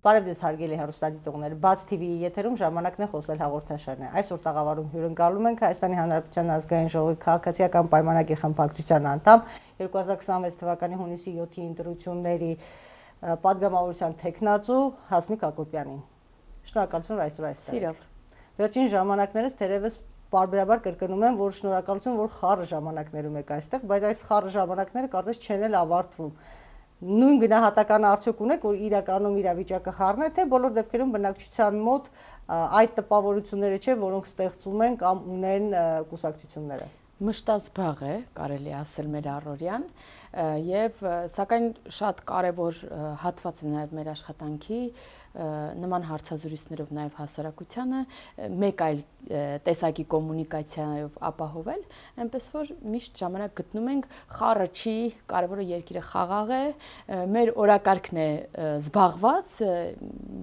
Բարև ձեզ հարգելի հեռուստադիտողներ, Բաց TV-ի եթերում ժամանակն է խոսել հաղորդաշարն է։ Այսօր տաղավարում հյուրընկալում ենք Հայաստանի Հանրապետության ազգային ժողովի քաղաքացիական պայմանագիր խմբակցության անդամ 2026 թվականի հունիսի 7-ի ընտրությունների պատգամավորության թեկնածու Հասմիկ Հակոբյանին։ Շնորհակալություն, որ այսօր այստեղ եք։ Վերջին ժամանակներս թերևս պարբերաբար կրկնում եմ, որ շնորհակալություն, որ խառը ժամանակներում եք այստեղ, բայց այս խառը ժամանակները կարծես չեն էլ ավարտվում։ Նույն գնահատական արդյոք ունեք, որ իրականում իրավիճակը խառն է, թե բոլոր դեպքերում բնակչության մոտ այդ տպավորությունները չէ, որոնք ստեղծում են կամ ունեն կուսակցությունները։ Մշտած բաղ է, կարելի ասել մեր առօրյան, եւ սակայն շատ կարևոր հատված է նաեւ մեր աշխատանքի նման հարցազրույցներով նաև հասարակությանը մեկ այլ տեսակի կոմունիկացիայով ապահովել, այնպես որ միշտ ժամանակ գտնում ենք խառը չի, կարևորը երկիրը խաղաղ է, մեր օրակարգն է զբաղված,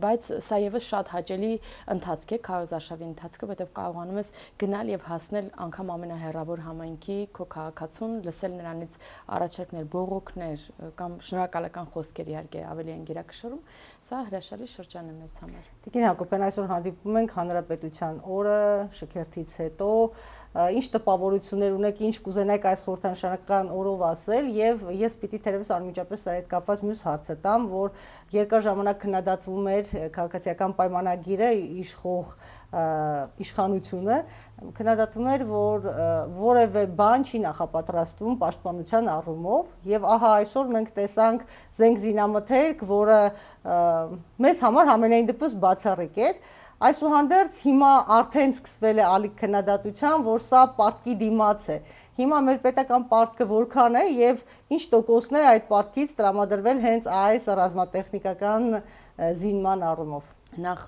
բայց սա եւս շատ հաճելի ընթացք է, քարոզարշավի ընթացքը, որտեղ կարողանում ես գնալ եւ հասնել անգամ ամենահեռավոր համայնքի քո քաղաքացուն, լսել նրանից առաջարկներ, բողոքներ կամ շնորհակալական խոսքեր իհարկե ավելի են գերակշռում, սա հրաշալի շրջան է մեզ համար։ Տիկին Հակոբյան, այսօր հանդիպում ենք Հանրապետության օրը, շքերթից հետո, ինչ տպավորություններ ունեք, ինչ կուզենայիք այս խորհրդանշական օրով ասել, եւ ես պիտի թերևս անմիջապես սա հետ կապված մյուս հարցը տամ, որ երկար ժամանակ քննադատվում էր քաղաքացիական պայմանագիրը, իշխող իշխանությունը, քննադատվում էր, որ որևէ բան չի նախապատրաստվում պաշտպանության առումով, եւ ահա այսօր մենք տեսանք զենք զինամթերք, որը մեզ համար համենայն դեպս բացառիկ էր։ Այսուհանդերձ հիմա արդեն սկսվել է ալիք քննադատության, որ սա պարտքի դիմաց է։ Հիմա մեր պետական պարտքը որքան է եւ ինչ տոկոսն է այդ պարտքից տրամադրվել հենց այս ռազմատեխնիկական զինման առումով։ Նախ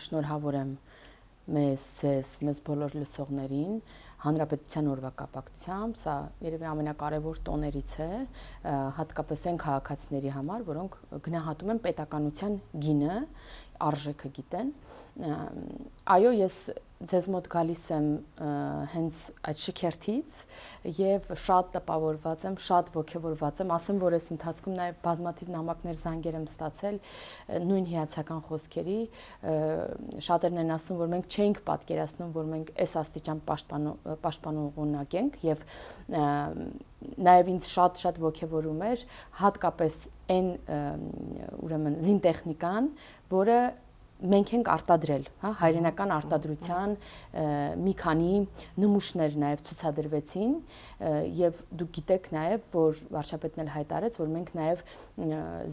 շնորհավոր եմ մեզ բոլոր լսողներին Հանրապետության օրվա կապակցությամբ, սա երևի ամենակարևոր տոներից է, հատկապես այն քաղաքացիների համար, որոնք գնահատում են պետականության գինը, արժեքը գիտեն։ Այո, ես ձեզ մոտ գալիս եմ հենց այդ շքերթից եւ շատ տպավորված եմ, շատ ոգևորված եմ, ասեմ, որ այս ընթացքում նաեւ բազմաթիվ նամակներ, զանգեր եմ ստացել նույն հիացական խոսքերի, շատերն են ասում, որ մենք չէինք պատկերացնում, որ մենք այս աստիճան պաշտպանողունակ ենք եւ նաեւ ինձ շատ ոգևորում էր հատկապես այն ուրեմն զինտեխնիկան, որը մենք ենք արտադրել, հա, հայրենական արտադրության մի քանի նմուշներ նաև ցուցադրվեցին եւ դուք գիտեք նաև, որ վարչապետն էլ հայտարարեց, որ մենք նաև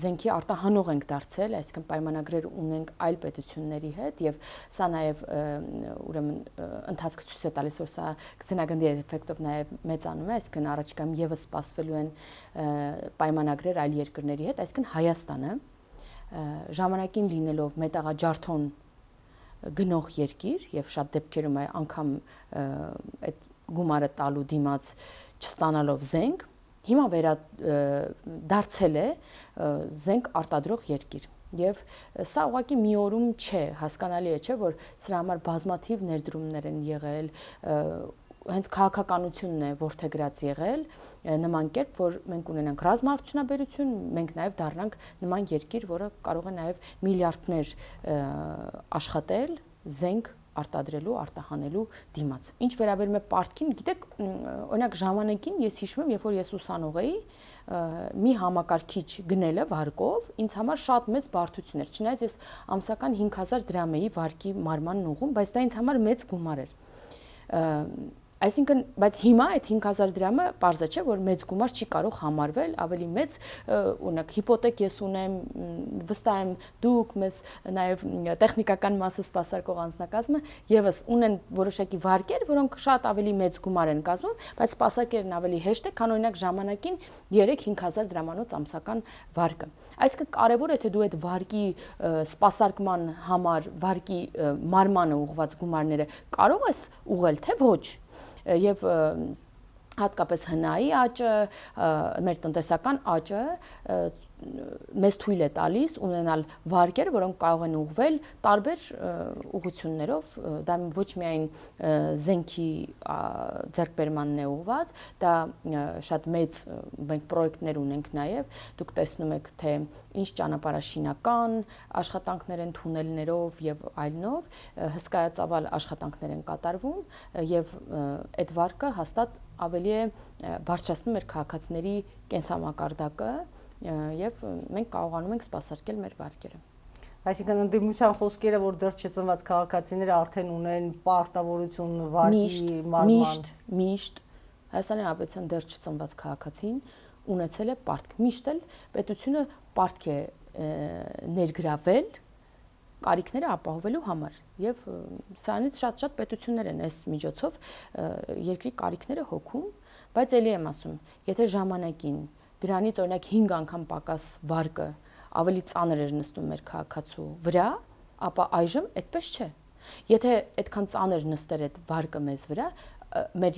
զենքի արտահանող ենք դարձել, այսինքն պայմանագրեր ունենք այլ պետությունների հետ եւ սա նաև ուրեմն ընթացքը ցույց է տալիս, որ սա կցենագնդի էֆեկտով նաև մեծանում է, այսինքն առաջիկայում եւս սպասվելու են պայմանագրեր այլ երկրների հետ, այսինքն Հայաստանը ժամանակին լինելով մետաղաջարդոն գնող երկիր եւ շատ դեպքերում է անգամ այդ գումարը տալու դիմաց չստանալով զենք, հիմա դարձել է զենք արտադրող երկիր։ Եվ սա ուղղակի մի օրում չէ, հասկանալի է, չէ, որ սրա համար բազմաթիվ ներդրումներ են եղել, հենց քաղաքականությունն է որդեգրած եղել նման կերպ, որ մենք ունենանք ռազմաարդյունաբերություն, մենք նաև դառնանք նման երկիր, որը կարող է նաև միլիարդներ աշխատել զենք արտադրելու, արտահանելու դիմաց։ Ինչ վերաբերում է պարտքին, գիտեք, օրինակ ժամանակին ես հիշում եմ, երբ որ ես ուսանող էի, մի համակարգիչ գնելը վարկով ինձ համար շատ մեծ բարդություն էր, չնայած ես ամսական 5000 դրամ էի վարկի մարմանն ուղում, բայց դա ինձ համար մեծ գումար էր։ Այսինքն, բայց հիմա այդ 5000 դրամը պարզ է, չէ, որ մեծ գումար չի կարող համարվել, ավելի մեծ, օրինակ հիպոթեք ես ունեմ, վստահ եմ դուք, մեզ նաև տեխնիկական մասը սպասարկող անձնակազմը եւս ունեն որոշակի վարկեր, որոնք շատ ավելի մեծ գումար են կազմում, բայց սպասարկերն ավելի հեշտ է, քան օրինակ ժամանակին 3-5000 դրամանոց ամսական վարկը։ Այսինքն կարևոր է, թե դու այդ վարկի սպասարկման համար, վարկի մարմանը ուղղված գումարները կարող ես ուղղել, թե ոչ։ Եվ հատկապես հնայի աճը, մեր տնտեսական աճը մեզ թույլ է տալիս ունենալ վարկեր, որոնք կարող են ուղղվել տարբեր ուղղություններով, դա ոչ միայն զենքի ձեռքբերմանն է ուղղված, դա շատ մեծ մենք պրոյեկտներ ունենք նաև, դուք տեսնում եք, թե ինչ ճանապարհաշինական աշխատանքներ են թունելներով եւ այլնով, հսկայածավալ աշխատանքներ են կատարվում եւ այդ վարկը հաստատ ավելի է բարձրացնում մեր քաղաքացիների կենսամակարդակը եւ մենք կարողանում ենք սպասարկել մեր վարկերը։ Այսինքն ընդդիմության խոսքերը, որ դեռ չծնված քաղաքացիները արդեն ունեն պարտավորություն վարկի մարման։ Միշտ Հայաստանի Հանրապետության դեռ չծնված քաղաքացին ունեցել է պարտք։ Միշտ էլ պետությունը պարտք է ներգրավել կարիքները ապահովելու համար եւ սրանից շատ պետություններ են այս միջոցով երկրի կարիքները հոգում, բայց ելի եմ ասում, եթե ժամանակին դրանից օրինակ 5 անգամ պակաս վարկը ավելի ծանր էր նստում մեր քաղաքացու վրա, ապա այժմ այդպես չէ։ Եթե այդքան ծանր նստեր այդ վարկը մեզ վրա, մեր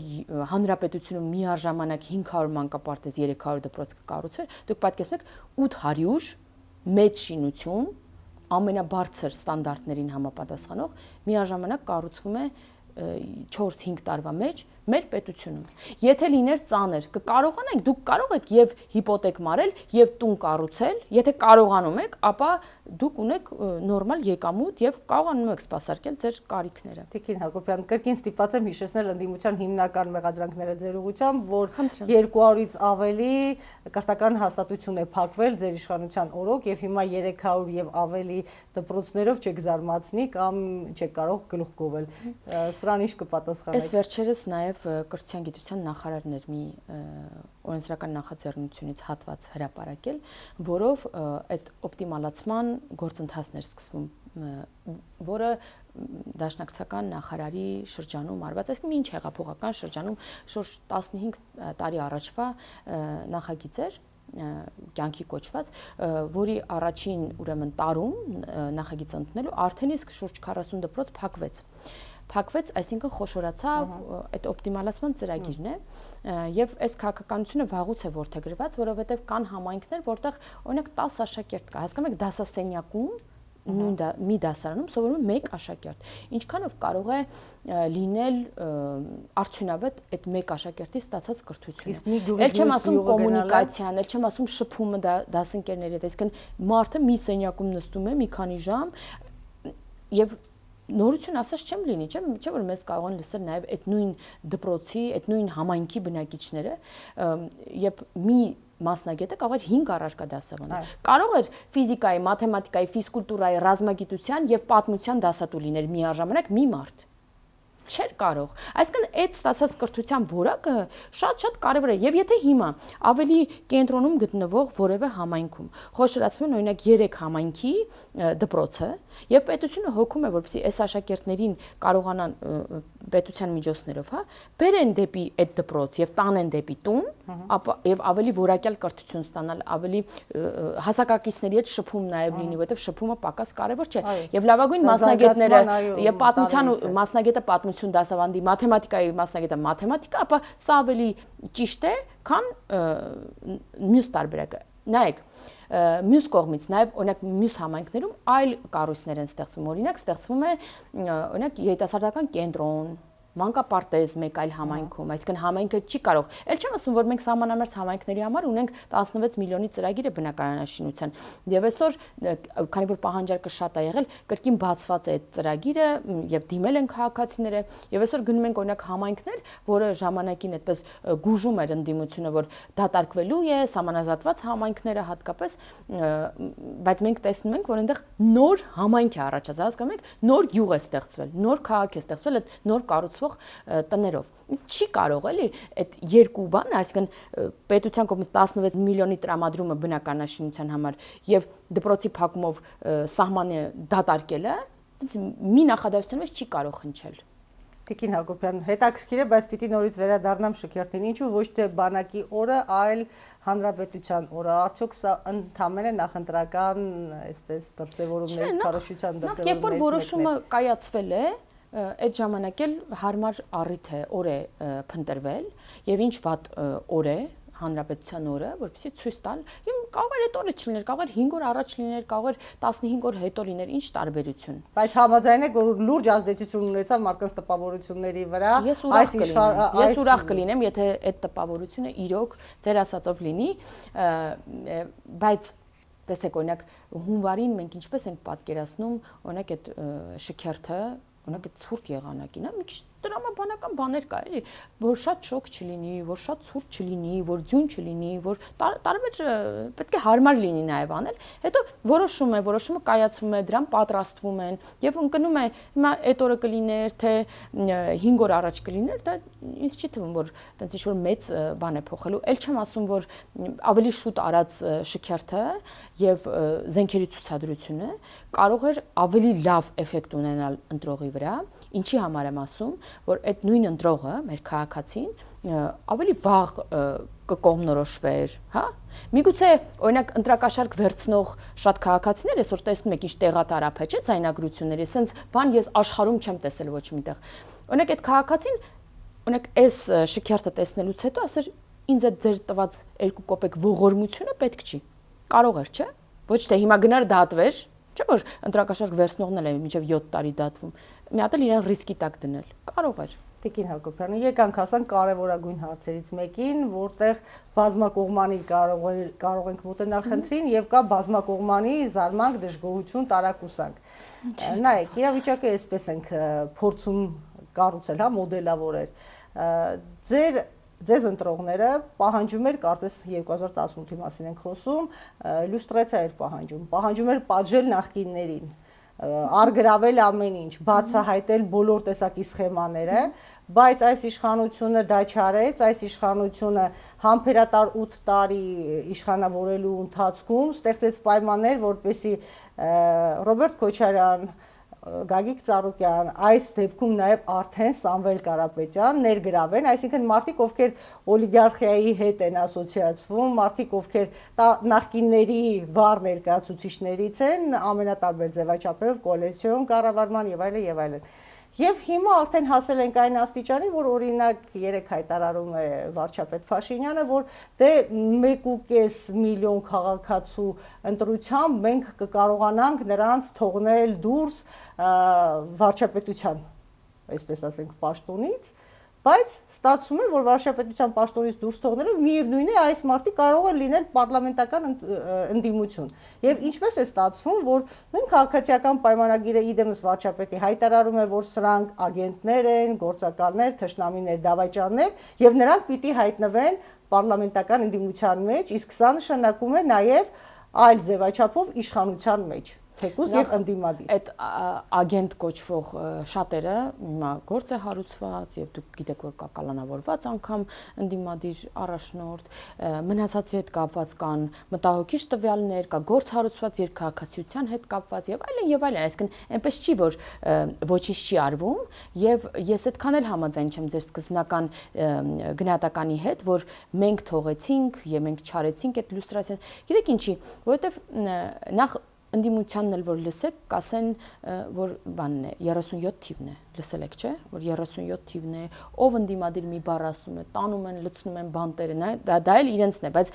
հանրապետությունում միաժամանակ 500 մանկապարտեզ 300 դպրոց կկառուցեր, դուք պատկերացնեք 800 մեծ շինություն ամենաբարձր ստանդարտներին համապատասխանող միաժամանակ կառուցվում է 4-5 տարվա մեջ մեր պետությունում։ Եթե լիներ ծանր, կկարողանանք, դուք կարող եք եւ հիպոթեք մարել եւ տուն կառուցել, եթե կարողանում եք, ապա դուք ունեք նորմալ եկամուտ եւ կարողանում եք սպասարկել ձեր կարիքները։ Տիկին Հակոբյան, կրկին ստիպված եմ հիշեցնել ընդդիմության հիմնական մեղադրանքները ձեր ուղղությամբ, որ 200-ից ավելի կրթական հաստատություն է փակվել ձեր իշխանության օրոք եւ հիմա 300 եւ ավելի դպրոցներով չեք զարմացնի կամ չեք կարող գլուխ գովել։ Սրան ինչ կպատասխանեք։ Այս վերջերս նաեւ կրթության գիտության նախարարն էր մի օրենսդրական նախաձեռնությունից հատված հրապարակել, որով այդ օպտիմալացման գործընթացն էր սկսվում, որը դաշնակցական նախարարի շրջանում արված, այսինքն ինչ հեղափոխական շրջանում շուրջ 15 տարի առաջվա նախագիծ էր կյանքի կոչված, որի առաջին ուրեմն տարում նախագիծը ընդունելու արդեն իսկ շուրջ 40 դպրոց փակվեց, այսինքն խոշորացավ այդ օպտիմալացման ծրագիրն է եւ այս քաղաքականությունը վաղուց է որդեգրված, որովհետեւ կան համայնքներ, որտեղ օրինակ 10 աշակերտ կա, հասկանում եք, դասասենյակում նույն մի դասարանում սովորում է 1 աշակերտ։ Ինչքանով կարող է լինել արդյունավետ այդ 1 աշակերտի ստացած կրթությունը։ Էլ չեմ ասում կոմունիկացիան, էլ չեմ ասում շփումը դասընկերների հետ, այսինքն մարդը մի սենյակում նստում է մի քանի ժամ եւ նորություն ասած չեմ լինի, չէ՞ որ մեզ կարող են լսել նաև այդ նույն դպրոցի, այդ նույն համայնքի բնակիչները, եւ մի մասնագետը կարող էր 5 առարկա դասավանել։ Կարող էր ֆիզիկայի, մաթեմատիկայի, ֆիզկուլտուրայի, ռազմագիտության եւ պատմության դասատու լինել միաժամանակ մի մարդ։ Չէր կարող։ Այսինքն այդ ստացած կրթության որակը շատ կարևոր է եւ եթե հիմա ավելի կենտրոնում գտնվող որևէ համայնքում խոշորացվում օրինակ 3 համայնքի դպրոցը եւ պետությունը հոգում է որպեսզի այս աշակերտներին կարողանան պետության միջոցներով, բերեն դեպի այդ դպրոց եւ տանեն դեպի տուն, ապա եւ ավելի որակյալ կրթություն ստանալ, ավելի հասակակիցների հետ շփում նաեւ լինի, որովհետեւ շփումը պակաս կարևոր չէ։ Եվ լավագույն մասնագետները եւ պատմության մասնագետը պատմություն դասավանդի, մաթեմատիկայի մասնագետը մաթեմատիկա, ապա սա ավելի ճիշտ է, քան մյուս տարբերակը։ Նայեք, մյուս կողմից նաև օրինակ մյուս համայնքներում այլ կառույցներ են ստեղծվում, օրինակ ստեղծվում է օրինակ երիտասարդական կենտրոն, մանկապարտեզ մեկ այլ համայնքում, այսինքն համայնքը չի կարող, ել չեմ ասում, որ մենք սահմանամերձ համայնքների համար ունենք 16 միլիոնի ծրագիր է բնակարանաշինության, եւ այսօր, քանի որ պահանջարկը շատ է եղել, կրկին բացված է այդ ծրագիրը եւ դիմել են քաղաքացիները, եւ այսօր գնում ենք օրինակ համայնքներ, որը ժամանակին այդպես գուժում էր ընդդիմությունը, որ դատարկվելու է, սահմանազատված համայնքները հատկապես, բայց մենք տեսնում ենք, որ այնտեղ նոր համայնք է առաջացած, հասկանում եք, նոր գյուղ է ստեղծվել, նոր քաղաք է ստեղծվել, այդ նոր կառուցվող տներով չի կարող էլի այդ երկու բան, այսինքն պետության կողմից 16 միլիոնի տրամադրումը բնակարանաշինության համար եւ դպրոցի փակումով սահմանը դատարկելը, մի նախադասության մեջ չի կարող հնչել։ Տիկին Հակոբյան, հետաքրքիր է, բայց պիտի նորից վերադառնամ շքերթին, ինչու ոչ թե բանակի օրը, այլ հանրապետության օրը, արդյոք սա ընդհանրապես նախընտրական, այսպես դրսևորումներից, քարոշչության դրսևորումներից։ Երբ որ որոշումը կայացվել է, այդ ժամանակ էլ հարմար առիթ է, օր է փնտրվել եւ ինչ վատ օր է հանրապետության օրը, որպեսզի ցույց տալ, կարող էր այդ օրը չլիներ, կարող էր 5 օր առաջ լիներ, կարող էր 15 օր հետո լիներ, ինչ տարբերություն։ Բայց համաձայն եք, որ լուրջ ազդեցություն ունեցավ մարդկանց տպավորությունների վրա, Ես ուրախ կլինեմ, եթե այդ տպավորությունը իրոք ձեր ասածով լինի, բայց տեսեք, օրինակ հունվարին մենք ինչպես ենք պատկերացնում, օրինակ այդ շքերթը, օրինակ այդ ցուրտ եղանակին, մի քիչ տրամաբանական բաներ կա, էլի, որ շատ շոկ չլինի, որ շատ ցուրտ չլինի, որ ձյուն չլինի, որ տարբեր պետք է հարմար լինի նաև անել։ Հետո որոշումը կայացվում է, դրան պատրաստվում են եւ ընկնում է հիմա այդ օրը կլիներ, թե 5 օր առաջ կլիներ, դա ինձ չի թվում, որ տենց ինչ-որ մեծ բան է փոխելու։ Էլ չեմ ասում, որ ավելի շուտ արած շքերթը եւ զենքերի ցուցադրությունը կարող էր ավելի լավ էֆեկտ ունենալ ընտրողի վրա, ինչի համար եմ ասում, որ այդ նույն ընտրողը, մեր քաղաքացին, ավելի վաղ կկողմնորոշվեր, հա? Միգուցե, օրինակ, ընտրակաշարք վերցնող շատ քաղաքացիներ այսօր տեսնում եք ինչ տեղատարափ է, չէ՞, ձայնագրությունների, սենց բան ես աշխարհում չեմ տեսել ոչ միտեղ։ Օրինակ, այդ քաղաքացին, օրինակ, այս շքերթը տեսնելուց հետո ասեր, ինձ այդ ձեր տված 2 կոպեկ ողորմությունը պետք չի։ Կարող էր, չէ՞։ Ոչ թե հիմա գնար դատվեր, չէ՞ որ ընտրակաշարք վերցնողն էլ է մինչև 7 տարի դատվում։ Մի հատ էլ իրեն ռիսկի տակ դնել։ Կարող էր։ Տիկին Հակոբյանը, եկանք հասանք կարևորագույն հարցերից մեկին, որտեղ բազմակողմանի կարող ենք մոտենալ խնդրին եւ կա բազմակողմանի զարմանք, դժգոհություն, տարակուսանք։ Նայեք, իրավիճակը այսպես ենք փորձում կառուցել, հա, մոդելավորել։ Ձեզ ընտրողները պահանջում էր, կարծես 2018-ի մասին ենք խոսում, լյուստրացիա էր պահանջում էր պատժել նախկիններին, արգրավել ամեն ինչ, բացահայտել բոլոր տեսակի սխեմաները, բայց այս իշխանությունը դա չարեց, այս իշխանությունը համբերատար 8 տարի իշխանավորելու ընթացքում ստեղծեց պայմաններ, որպեսզի Ռոբերտ Քոչարյան, Գագիկ Ծառուկյան, այս դեպքում նաև արդեն Սամվել Կարապետյան ներգրավեն, այսինքն մարդիկ, ովքեր օլիգարխիայի հետ են ասոցիացվում, մարդիկ, ովքեր նախկինների վառ ներկայացուցիչներից են, ամենատարբեր ձևաչափերով կոալիցիոն կառավարման եւ այլն եւ այլն։ Եվ հիմա արդեն հասել ենք այն աստիճանի, որ օրինակ 3 հայտարարում է վարչապետ Փաշինյանը, որ դե 1.5 միլիոն քաղաքացու ընտրությամբ մենք կկարողանանք նրանց թողնել դուրս վարչապետության, այսպես ասենք, պաշտոնից, բայց ստացվում է, որ վարչապետության պաշտոնից դուրս թողնելով միևնույն է այս մարդիկ կարող են լինել պարլամենտական ընդդիմություն։ Եվ ինչպես է ստացվում, որ նույն քաղաքացիական պայմանագիրը իդեմս վարչապետի հայտարարում է, որ սրանք ագենտներ են, գործակալներ, թշնամիներ, դավաճաններ, եւ նրանք պիտի հայտնվեն պարլամենտական ընդդիմության մեջ, իսկ սա նշանակում է նաեւ այլ ձևաչափով իշխանության մեջ։ Թեկուզ եւ ընդդիմադիր։ Այդ ագենտ կոչվող շատերը հիմա գործ է հարուցված եւ դուք գիտեք, որ կա կալանավորված անգամ ընդդիմադիր առաջնորդ, մնացածի հետ կապված կան մտահոգիչ տվյալներ, կա գործ հարուցված երկհաղաքացիության հետ կապված եւ այլն, այսինքն այնպես չի, որ ոչինչ չի արվում եւ ես այդքան էլ համաձայն չեմ ձեր սկզբնական գնահատականի հետ, որ մենք թողեցինք եւ մենք չարեցինք այդ լյուստրացիան։ Գիտեք ինչի, որովհետեւ նախ ընդդիմությանն էլ որ լսեք, կասեն, որ բանն է, 37 թիվն է, լսել եք, չէ, որ 37 թիվն է, ով ընդդիմադիր մի բառ ասում է, տանում են, լցնում են բանտերը, դա էլ իրենցն է, բայց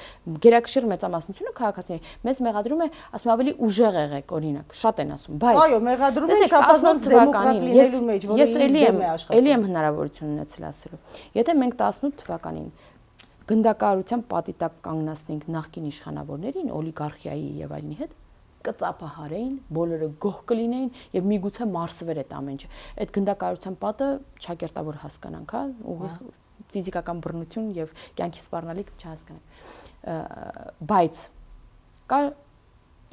գերակշիռ մեծամասնությունը քաղաքացիների մեզ մեղադրում է, ասում ավելի ուժեղ եղեք, օրինակ, շատ են ասում, բայց այո, մեղադրում են շապազանց դեմոկրատ լինելու մեջ, որ էլի եմ հնարավորություն ունեցել ասելու։ Եթե մենք 18 թվականին գնդակահարության պատի տակ կանգնացնենք նախկին իշխանավորներին, օլիգարխիայի եւ այլնի հետ, կծափահարեին, բոլորը գոհ կլինեին եւ միգուցե մարսվեր այդ ամեն ինչը։ Այդ գնդակահարության պատը ճակերտավոր հասկանանք, հա, ուղիղ ֆիզիկական բռնություն եւ կյանքի սպառնալիք չհասկանանք։ Բայց կա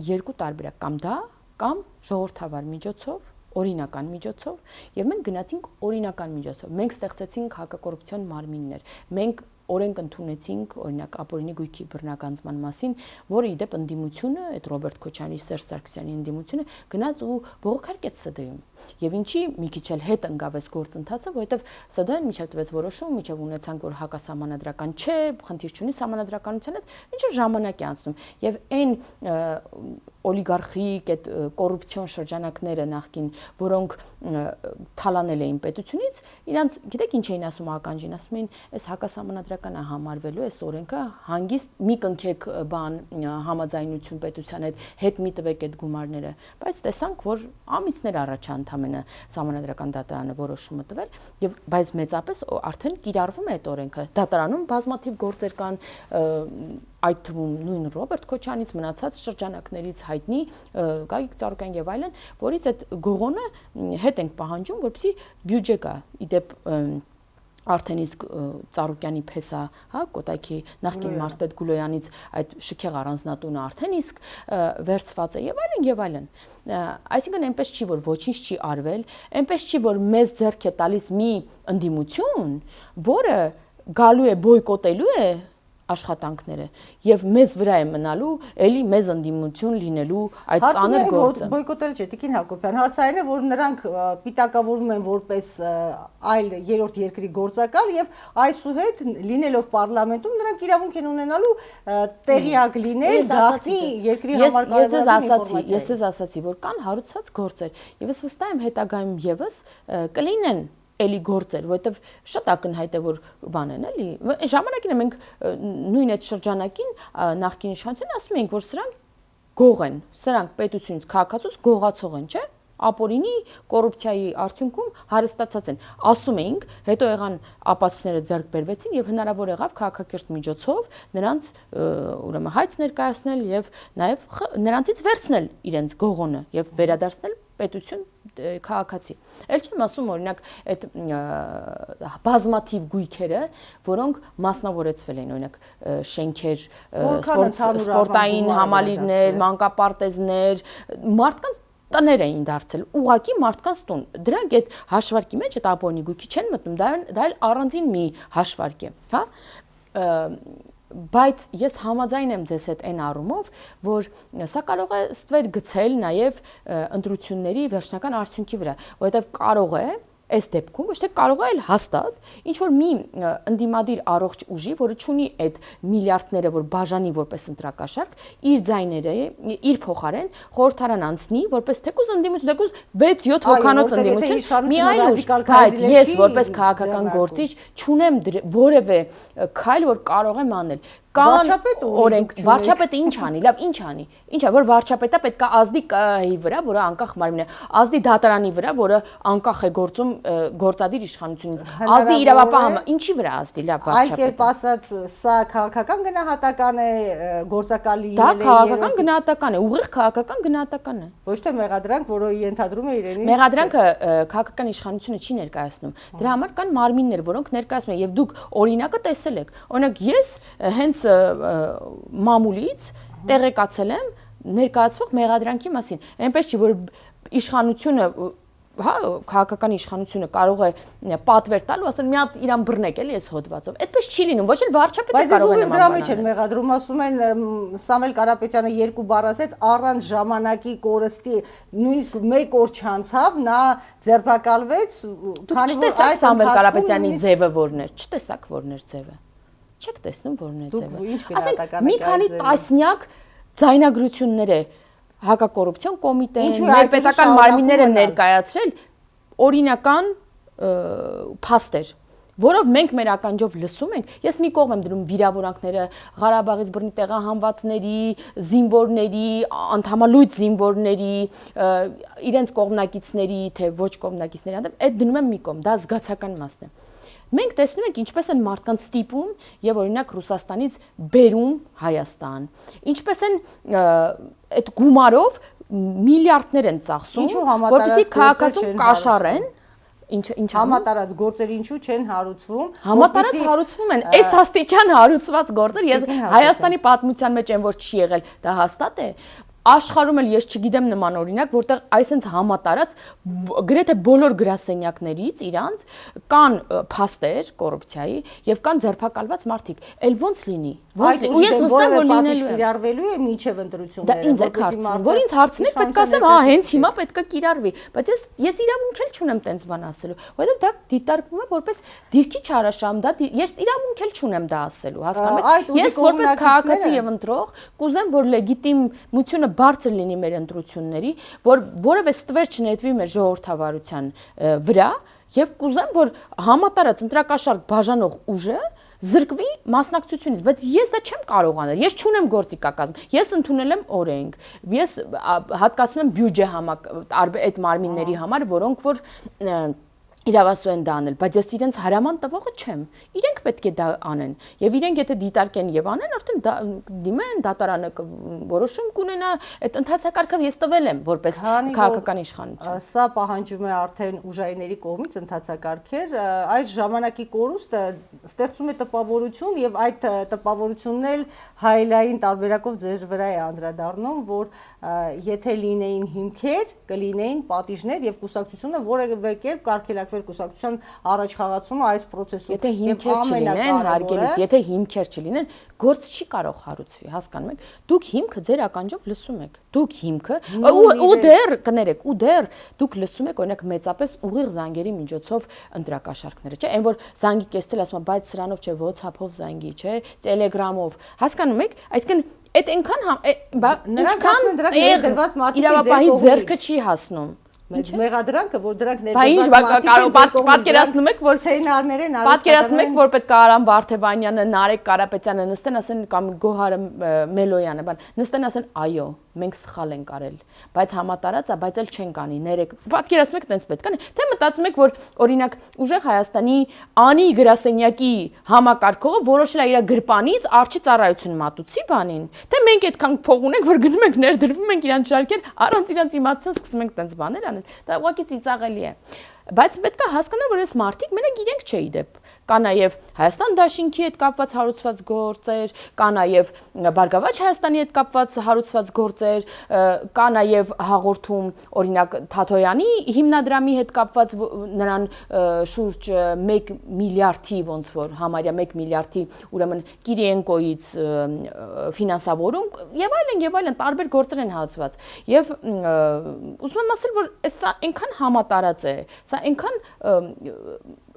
երկու տարբերակ, կամ դա, կամ ժողովրդավար միջոցով, օրինական միջոցով, եւ մենք գնացինք օրինական միջոցով։ Մենք ստեղծեցինք հակակոռուպցիոն մարմիններ։ Մենք օրենք ընդունեցինք, օրինակ ապօրինի գույքի բռնագանձման մասին, որը իդեպ ընդդիմությունը, այդ Ռոբերտ Քոչարյանի, Սերժ Սարգսյանի ընդդիմությունը գնաց ու բողոքարկեց ՍԴ-ում։ Եվ ինչի մի քիչ էլ հետ ընկավ այս գործընթացը, որովհետև ՍԴ-ն միջև տվեց որոշում, միջև ունեցանք, որ հակասահմանադրական չէ, խնդիր չունի սահմանադրականության հետ, ինչ որ ժամանակ է անցնում։ Եվ այն օլիգարխիկ այդ կոռուպցիոն շրջանակները նախքին, որոնք թալանել էին պետությունից, իրանց գիտեք ինչ էին ասում ականջին, ասում էին, այս հակասահմանադրական է համարվելու, այս օրենքը հանգիստ մի կնքեք բան համաձայնություն պետության հետ մի տվեք այդ գումարները, բայց տեսանք, որ ամիսներ առաջ ընդամենը սահմանադրական դատարանը որոշումը տվել, եւ բայց մեծապես արդեն կիրառվում է այդ օրենքը։ Դատարանում բազմաթիվ գործեր կան, այդ թվում նույն Ռոբերտ Քոչյանից մնացած շրջանակներից հայտնի Գագիկ Ծառուկյան եւ այլն, որից այդ գողոնը հետ ենք պահանջում, որպեսզի բյուջե կա։ Իդեպ արդեն իսկ Ծառուկյանի փեսա, հա, Կոտայքի նախկին մարզպետ Գուլոյանից այդ շքեղ առանձնատունը արդեն իսկ վերցված է եւ այլն եւ այլն։ Այսինքն այնպես չի, որ ոչինչ չի արվել, այնպես չի, որ մեզ ձեռք է տալիս մի ընդդիմություն, որը գալու է բոյկոտելու է աշխատանքները եւ մեզ վրա է մնալու էլի մեզ ընդդիմություն լինելու այդ ծանր գործը։ Բոյկոտել չէ, Տիկին Հակոբյան, հարցը այն է, որ նրանք պիտակավորվում են որպես այլ երրորդ երկրի գործակալ եւ այսուհետ լինելով պարլամենտում նրանք իրավունք են ունենալու տեղյակ լինել գաղտնի երկրի համար կարևորագույն Ես ձեզ ասացի, որ կան հարուցված գործեր եւ ես վստահ եմ հետագայում եւս կլինեն էլի գործեր, որովհետև շատ ակնհայտ է որ բան են, էլի։ Ժամանակին է մենք նույն այդ շրջանակին նախկին իշխանության ասում ենք, որ սրանք գող են, սրանք պետությունից քաղաքացուց գողացող են, չէ՞։ Ապօրինի կոռուպցիայի արդյունքում հարստացած են։ Ասում էինք, հետո եղան ապացույցները ձեռք բերվեցին եւ հնարավոր եղավ քաղաքակիրթ միջոցով նրանց ուրեմն հայց ներկայացնել եւ նաեւ նրանցից վերցնել իրենց գողոնը եւ վերադարձնել պետություն քաղաքացի։ Էլ չեմ ասում օրինակ այդ բազմաթիվ գույքերը, որոնք մասնավորեցվել են, օրինակ շենքեր, սպորտային համալիրներ, մանկապարտեզներ, մարդկանց տներ էին դարձել, ուղակի մարդկանց տուն։ Դրանք այդ հաշվարկի մեջ այդ ապօրինի գույքի չեն մտնում, դա էլ առանձին մի հաշվարկ է, հա։ Բայց ես համաձայն եմ ձեզ հետ այն առումով, որ սա կարող է ստվեր գցել նաև ընտրությունների վերջնական արդյունքի վրա, որովհետև կարող է այս դեպքում ոչ թե կարող է հաստատ ինչ որ մի ընդդիմադիր առողջ ուժի, որը ունի այդ միլիարդները, որ բաժանի որպես ընտրակաշարք, իր ձայները, իր փոխարեն խորհրդարան անցնի, որպես թեկուզ ընդդիմություն, թեկուզ 6-7 հոգանոց ընդդիմություն, մի այլ ուժ, բայց ես որպես քաղաքական գործիչ չունեմ որևէ քայլ, որ կարող եմ անել։ Կան օրենք վարչապետը ինչ անի, լավ ինչ անի։ Ինչա որ վարչապետը պետք է ազդի վրա, որը անկախ մարմին է, ազդի դատարանի վրա, որը անկախ է գործում գործադիր իշխանությունից։ Ազդի իրավապահ ինչի վրա ազդի, լավ վարչապետը։ Այլ կերպ ասած, սա քաղաքական գնահատական է, գործակալի դա քաղաքական գնահատական է, ուղիղ քաղաքական գնահատական է։ Ոչ թե մեղադրանք, որը ենթադրում է իրենից։ Մեղադրանքը քաղաքական իշխանությունը չի ներկայացնում։ Դրա համար կան մարմիններ, որոնք ներկայացնում են եւ դուք օրինակը տեսել եք։ Օրինակ ես հենց մամուլից տեղեկացել եմ ներկայացվող մեղադրանքի մասին։ Այնպես չի որ իշխանությունը, հա, քաղաքական իշխանությունը կարող է պատվեր տալ ու ասել մի հատ իրան բռնեք էլի այս հոդվածով։ Այդպես չի լինում, ոչ էլ վարչապետը կարող է նման բան։ Բայց դրա մեջ են մեղադրում, ասում են Սամվել Կարապետյանը 2 բառ ասեց առանց ժամանակի կորստի, նույնիսկ 1 օր չանցավ, նա ձերբակալվեց, քանի որ այս Սամվել Կարապետյանի ձևը որն էր, չտեսակ որն էր ձևը։ Չեք տեսնում որն է ձևը։ Ասենք մի քանի տասնյակ ձայնագրություններ է հակակոռուպցիոն կոմիտեն, ներպետական մարմինները ներկայացրել օրինական փաստեր, որով մենք մեր ականջով լսում ենք։ Ես մի կողմ եմ դնում վիրավորանքները, Ղարաբաղից բռնի տեղահանվածների, զինվորների, անդամալույց զինվորների, իրենց կողմնակիցների, թե ոչ կողմնակիցների հանդեպ, այդ դնում եմ մի կողմ, դա զգացական մասն է։ Մենք տեսնում ենք ինչպես են մարդկանց ստիպում եւ օրինակ Ռուսաստանից բերում Հայաստան, ինչպես են այդ գումարով միլիարդներ են ծախսում, որպեսզի քաղաքացուն կաշառեն, ինչ համատարած գործեր ինչու չեն հարուցվում, համատարած հարուցվում են, այս աստիճան հարուցված գործեր, ես Հայաստանի պատմության մեջ եմ որ չի եղել, դա հաստատ է։ Աշխարհում էլ ես չգիտեմ նման օրինակ, որտեղ այսպես համատարած գրեթե բոլոր գրասենյակներից իրանց կան փաստեր կոռուպցիայի եւ կան ձերբակալված մարդիկ։ Էլ ոնց լինի։ Ու ես վստահ որ լինելու է։ Կիրառվելու է միջև ընտրությունները։ Դա ինձ է հարցնում, որ ինձ հարցնեք, պետք է ասեմ, հա, հենց հիմա պետք է կիրառվի, բայց ես իրավունք էլ չունեմ տենց բան ասելու, որովհետեւ դա դիտարկվում է որպես դիրքի չարաշահում, դա ես իրավունք էլ չունեմ դա ասելու, հասկանում եք։ Ես որպես քաղաքացի եւ ընտրող կուզեմ որ լեգիտիմությունը բարձր լինի մեր ընտրությունների, որ որևէ ստվեր չնետվի մեր ժողովրդավարության վրա եւ կուզեմ, որ համատարած ընտրակաշարք բաժանող ուժը զրկվի մասնակցությունից, բայց ես դա չեմ կարող անել։ Ես չունեմ գործիքակազմ։ Ես ընդունել եմ օրենք։ Ես հատկացնում եմ բյուջե այդ մարմինների համար, որոնք որ իրավասու են դա անել, բայց ես իրենց հարաման տվողը չեմ։ Իրենք պետք է դա անեն։ Եվ իրենք եթե դիտարկեն եւ անեն, արդեն դիմեն դատարանը որոշում կունենա, այդ ընթացակարգով ես տվել եմ որպես քաղաքական իշխանություն։ Սա պահանջում է արդեն ուժայինների կողմից ընթացակարգեր, այս ժամանակի կորուստը ստեղծում է տպավորություն եւ այդ տպավորությունն էլ հայելային տարբերակով ձեր վրա է անդրադառնում, որ եթե լինեին հիմքեր, կլինեին պատիժներ եւ կուսակցությունը որևէ կերպ կարգելակվեր կուսակցության առաջ խաղացումը այս process-ում։ Եթե հիմքեր չլինեն, հարգելիս, եթե հիմքեր չլինեն, գործ չի կարող հարուցվի, հասկանում եք։ Դուք հիմքը ձեր ականջով լսում եք։ Դուք հիմքը ու դեռ կներեք, ու դեռ դուք լսում եք օրինակ մեծապես ուղիղ զանգերի միջոցով ընտրակաշարքները, չէ՞, այն որ զանգի կեսել ասում է, բայց սրանով չէ, WhatsApp-ով զանգի, չէ, Telegram-ով։ Հասկանում եք, այսինքն այդ այնքան իրավապահի ձեռքը չի հասնում։ Մեղադրանքը, որ դրանք ներկայացնում պատկերացնում եք, որ սցենարներ են պատկերացնում եք, որ պետք է Արամ Վարդևանյանը, Նարեկ Կարապետյանը նստեն ասեն կամ Գոհարը Մելոյանը, բան, նստեն ասեն, այո, մենք սխալ ենք արել, բայց համատարած է, բայց էլ չենք անի, ներեք։ Պատկերացնում եք, տենց պետք է, թե մտածում եք, որ օրինակ ուժեղ Հայաստանի անի գրասենյակի համակարգողը որոշել է իր գրպանից արջի ծառայություն մատուցի բանին, թե մենք այդքան փող ունենք, որ գնում ենք ներդրվում ենք իրանց շարքեր, առանց իրանց իմացության սկսում ենք տենց բաներ անել, դա ուղղակի ծիծաղելի է։ Բայց պետք է հասկանալ, որ այս մարդիկ մենակ իրենք չէ իդեպ։ Կա նաև Հայաստան դաշինքի հետ կապված հարուցված գործեր, կա նաև Բարգավաճ Հայաստանի հետ կապված հարուցված գործեր, կա նաև հաղորդում օրինակ Թաթոյանի հիմնադրամի հետ կապված նրան շուրջ 1 միլիարդի ոնց որ համարյա 1 միլիարդի ուրեմն Կիրիենկոյից ֆինանսավորում եւ այլն տարբեր գործեր են հացված։ Եվ ուզում եմ ասել, որ սա այնքան համատարած է, սա այնքան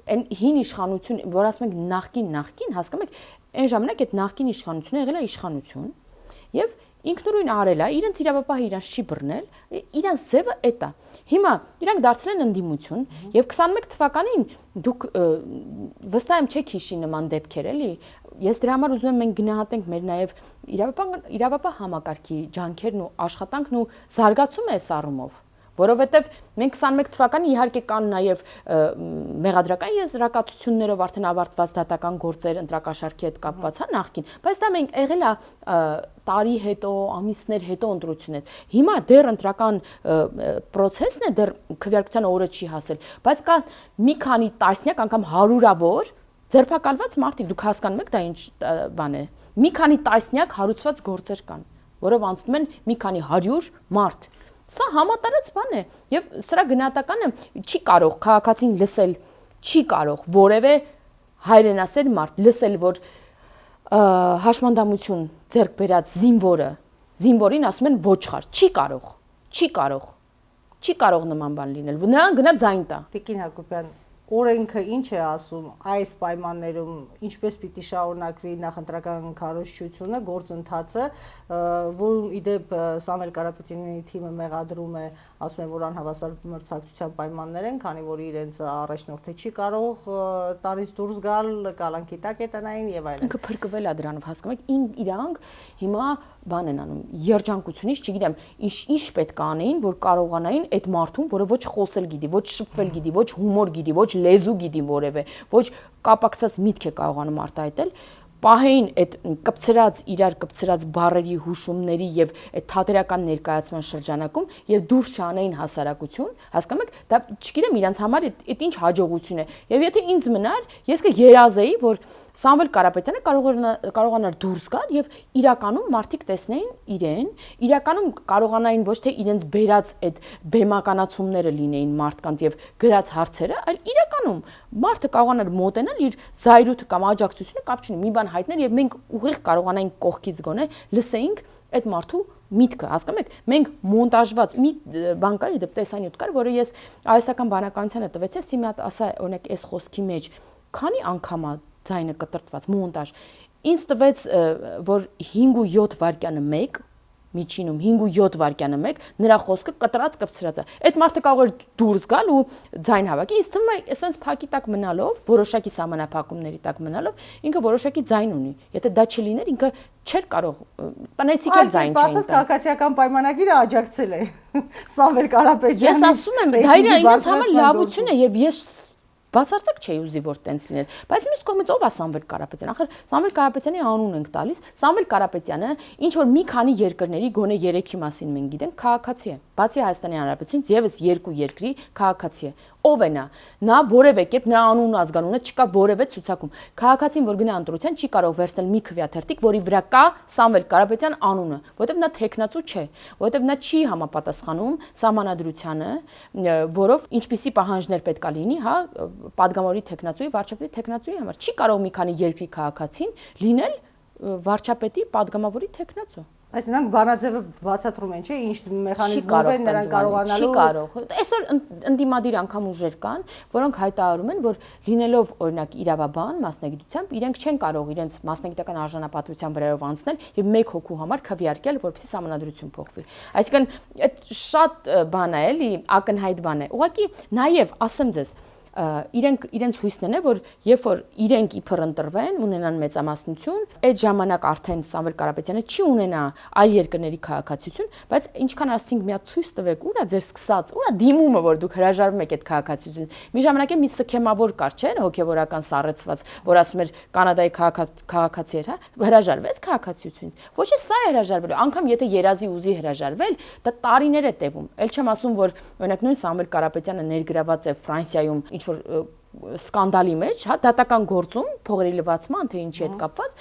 այն հին իշխանություն, որ ասում ենք նախկին, հասկանում եք, այն ժամանակ այդ նախկին իշխանությունը եղել է իշխանություն եւ ինքնուրույն արել է, իրենց իրավապահը իրանց չի բռնել, իրանց ձևը էդ է։ Հիմա իրանք դարձել են ընդդիմություն եւ 21 թվականին դուք վստահ եմ չեք հիշի նման դեպքեր, էլի։ Ես դրա համար ուզում եմ մենք գնահատենք մեր նաեւ իրավապահ համակարգի ջանքերն ու աշխատանքն ու զարգացումը այս առումով։ Որովհետև մենք 21 թվականին իհարկե կան նաև մեղադրական եզրակացություններով արդեն ավարտված դատական գործեր ընտրակաշարքի հետ կապված, հա, նախկին, բայց դա մենք եղել է տարի հետո, ամիսներ հետո ընտրությունից։ Հիմա դեռ ընտրական process-ն է, դեռ քվեարկության օրը չի հասել, բայց կա մի քանի տասնյակ, անգամ հարյուրավոր ձերբակալված մարդիկ, դուք հասկանում եք դա ինչ բան է։ Մի քանի տասնյակ հարուցված գործեր կան, որով անցնում են մի քանի 100 մարդ։ Սա համատարած բան է եւ սրա գնահատականը չի կարող քաղաքացին լսել, չի կարող որևէ հայրենասեր մարդ լսել, որ հաշմանդամություն ձեռք բերած զինվորին ասում են ոչխար, չի կարող նման բան լինել, նրան գնա ձայն տա։ Տիկին Հակոբյան, օրենքը ինչ է ասում այս պայմաններում, ինչպես պիտի շարունակվի նախընտրական քարոզչությունը, գործընթացը, որում իդեպ Սամվել Կարապետյանի թիմը մեղադրում է, ասում է, որ անհավասար մրցակցության պայմաններ են, քանի որ իրենց առաջնորդը չի կարող տարից դուրս գալ, կալանքի տակ է տնային եւ այլն։ Ինքը փրկվել է դրանով, հասկանում եք, իրանք հիմա բան են անում, երջանկությունից, չգիտեմ, ինչ պետք է անեին, որ կարողանային այդ մարդուն, որը ոչ խոսել գիտի, ոչ շփվել գիտի, ոչ հումոր գիտի, ոչ լեզու գիտի որևէ, ոչ կապակցած միտք է կարողանում արտահայտել, պահեին այդ իրար կպցրած բառերի հուշումների եւ այդ թատերական ներկայացման շրջանակում եւ դուրս չանեին հասարակություն, հասկանում եք, դա չգիտեմ իրանց համար այդ ինչ հաջողություն է։ Եվ եթե ինձ մնար, ես կերազեի, որ Սամվել Կարապետյանը կարողանար դուրս գալ եւ իրականում մարդիկ տեսնեին իրեն, իրականում կարողանային ոչ թե իրենց բերած այդ բեմականացումները լինեին մարդկանց եւ գրած հարցերը, այլ իրականում մարդը կարողանար մոտենալ իր զայրույթը կամ աջակցությունը կապ չունի, մի բան հայտնել եւ մենք ուղիղ կարողանային կողքից գոնե լսեինք այդ մարդու միտքը, հասկանում եք, մենք մոնտաժված մի բան կար, դեպ տեսանյութ կար, որը ես արհեստական բանականությանը տվեցի, ասի մի հատ ասա, օրինակ, այս խոսքի մեջ քանի անգամ է ձայնը կտրտված մոնտաժ։ Ինձ տվեց, որ 5 ու 7 վայրկյանը 1 միջինում 5 ու 7 վայրկյանը մեկ նրա խոսքը կտրած կպցրած է։ Այդ մարդը կարող է դուրս գալ ու ձայն հավաքի։ Ինձ թվում է, այսպես փակի տակ մնալով, որոշակի սահմանափակումների տակ մնալով, ինքը որոշակի ձայն ունի։ Եթե դա չլիներ, ինքը չէր կարող տնեցիկ էլ ձայն չէին տա։ Քաղաքացիական պայմանագիրը աջակցել է Սամվել Կարապետյանը։ Ես ասում եմ, դա իրենց համար լավություն է եւ ես բացարձակ չէի ուզի որ տենց լիներ, բայց մյուս կողմից ով է Սամվել Կարապետյանը, ախր Սամվել Կարապետյանի անուն ենք տալիս, Սամվել Կարապետյանը ինչ որ մի քանի երկրների գոնե 3-ի մասին մենք գիտենք, քաղաքացի է, բացի Հայաստանի Հանրապետությունից եւս 2 երկրի քաղաքացի է, ով է նա որևէ կերպ նրա անունն ու ազգանունը չկա որևէ ցուցակում, քաղաքացին որ գնա ընտրության չի կարող վերցնել մի քվյաթերթիկ, որի վրա կա Սամվել Կարապետյան անունը, որովհետեւ նա տեխնացու չէ, որովհետեւ նա չի համապատասխանում սահմանադրությանը, որով ինչպիսի պահանջներ պետք է լինի, հա, падգամավորի տեխնացուի, վարչապետի տեխնացուի համար չի կարող մի քանի երկրի քաղաքացին լինել վարչապետի падգամավորի տեխնացու։ Այս նրանք բանաձևը բացատրում են, չէ՞, ինչ մեխանիզմով են նրանք կարողանալու։ Չի կարող։ Այսօր ընդդիմադիր անգամ ուժեր կան, որոնք հայտարարում են, որ լինելով օրինակ իրավաբան մասնագիտությամբ, իրենք չեն կարող իրենց մասնագիտական արժանապատվության վրայով անցնել եւ մեկ հոգու համար քվեարկել, որպեսզի սահմանադրություն փոխվի։ Այսինքն այդ շատ բան է, էլի, ակնհայտ բան է։ Ուղղակի նաեւ ասեմ ձեզ, իրենց հույսն է, որ երբ որ իրենք իբր ընտրվեն, ունենան մեծամասնություն, այդ ժամանակ արդեն Սամվել Կարապետյանը չի ունենա այլ երկրների քաղաքացիություն, բայց ինչքան ասենք մի հատ ցույց տվեք, ուր է ձեր սկսած, ուր է դիմումը, որ դուք հրաժարվում եք այդ քաղաքացիություն։ Մի ժամանակ է մի սքեմավոր կար, չէ՞, հոգեվորական սառեցված, որ ասում էր Կանադայի քաղաքացի էր, հա, հրաժարվեց քաղաքացիությունից։ Ոչ է սա է հրաժարվելու, անգամ եթե երազի ուզի հրաժարվել, դա տարիներ է տևում։ Էլ չեմ ասում, որ օրինակ նույն Սամվել Կարապետյանը ներգրաված է Ֆրանսիայում ինչ որ սկանդալի մեջ, հա, դատական գործում, փողերի լվացման, թե ինչի հետ կապված,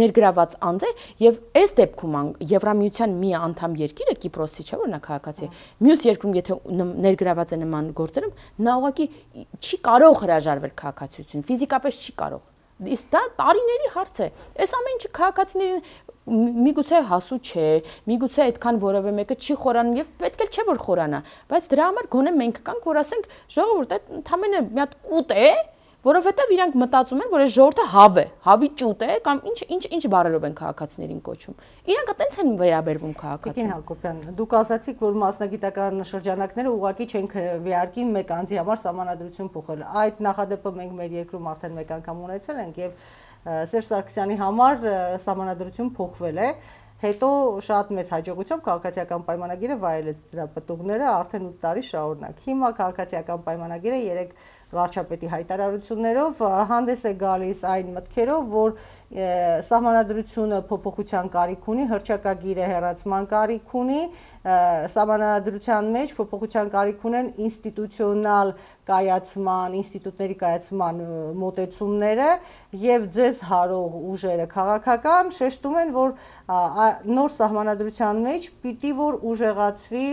ներգրաված անձ է եւ այս դեպքում Եվրամիության մի անդամ երկիրը Կիպրոսի չէ, որ նա քաղաքացի է։ Մյուս երկրում եթե ներգրաված է նման գործերում, նա ուղղակի չի կարող հրաժարվել քաղաքացիություն, ֆիզիկապես չի կարող։ Իսկ դա տարիների հարց է։ Այս ամեն ինչը քաղաքացիներին միգուցե հասու չէ, միգուցե այդքան որևէ մեկը չի խորանում եւ պետք է չէ որ խորանա, բայց դրա համար գոնե մենք կանք որ ասենք ժողովուրդ այդ ընդամենը մի հատ կուտ է, որովհետեւ իրանք մտածում են, որ այս ժողովուրդը հավ է, հավի ճուտ է կամ ինչ բառերով են քաղաքացիներին կոչում։ Իրանք այտենց են վերաբերվում քաղաքացին։ Տիկին Հակոբյան, դուք ասացիք, որ մասնագիտական շրջանակները ուղղակի չեն քվեարկի մեկ անձի համար սահմանադրություն փոխել։ Այդ նախադեպը մենք մեր երկրում արդեն մեկ անգամ ունեցել ենք եւ Սերժ Սարգսյանի համար սահմանադրություն փոխվել է, հետո շատ մեծ հաջողությամբ քաղաքացիական պայմանագիրը վայելեց դրա պտուղները արդեն 8 տարի շարունակ։ Հիմա քաղաքացիական պայմանագիրը 3 վարչապետի հայտարարություններով հանդես է գալիս այն մտքերով, որ սահմանադրությունը փոփոխության կարիք ունի, հռչակագիրը հեռացման կարիք ունի, սահմանադրության մեջ փոփոխության կարիք ունեն ինստիտուցիոնալ կայացման, ինստիտուտների կայացման մոտեցումները եւ ձեզ հարող ուժերը քաղաքական շեշտում են, որ նոր սահմանադրության մեջ պիտի որ ուժեղացվի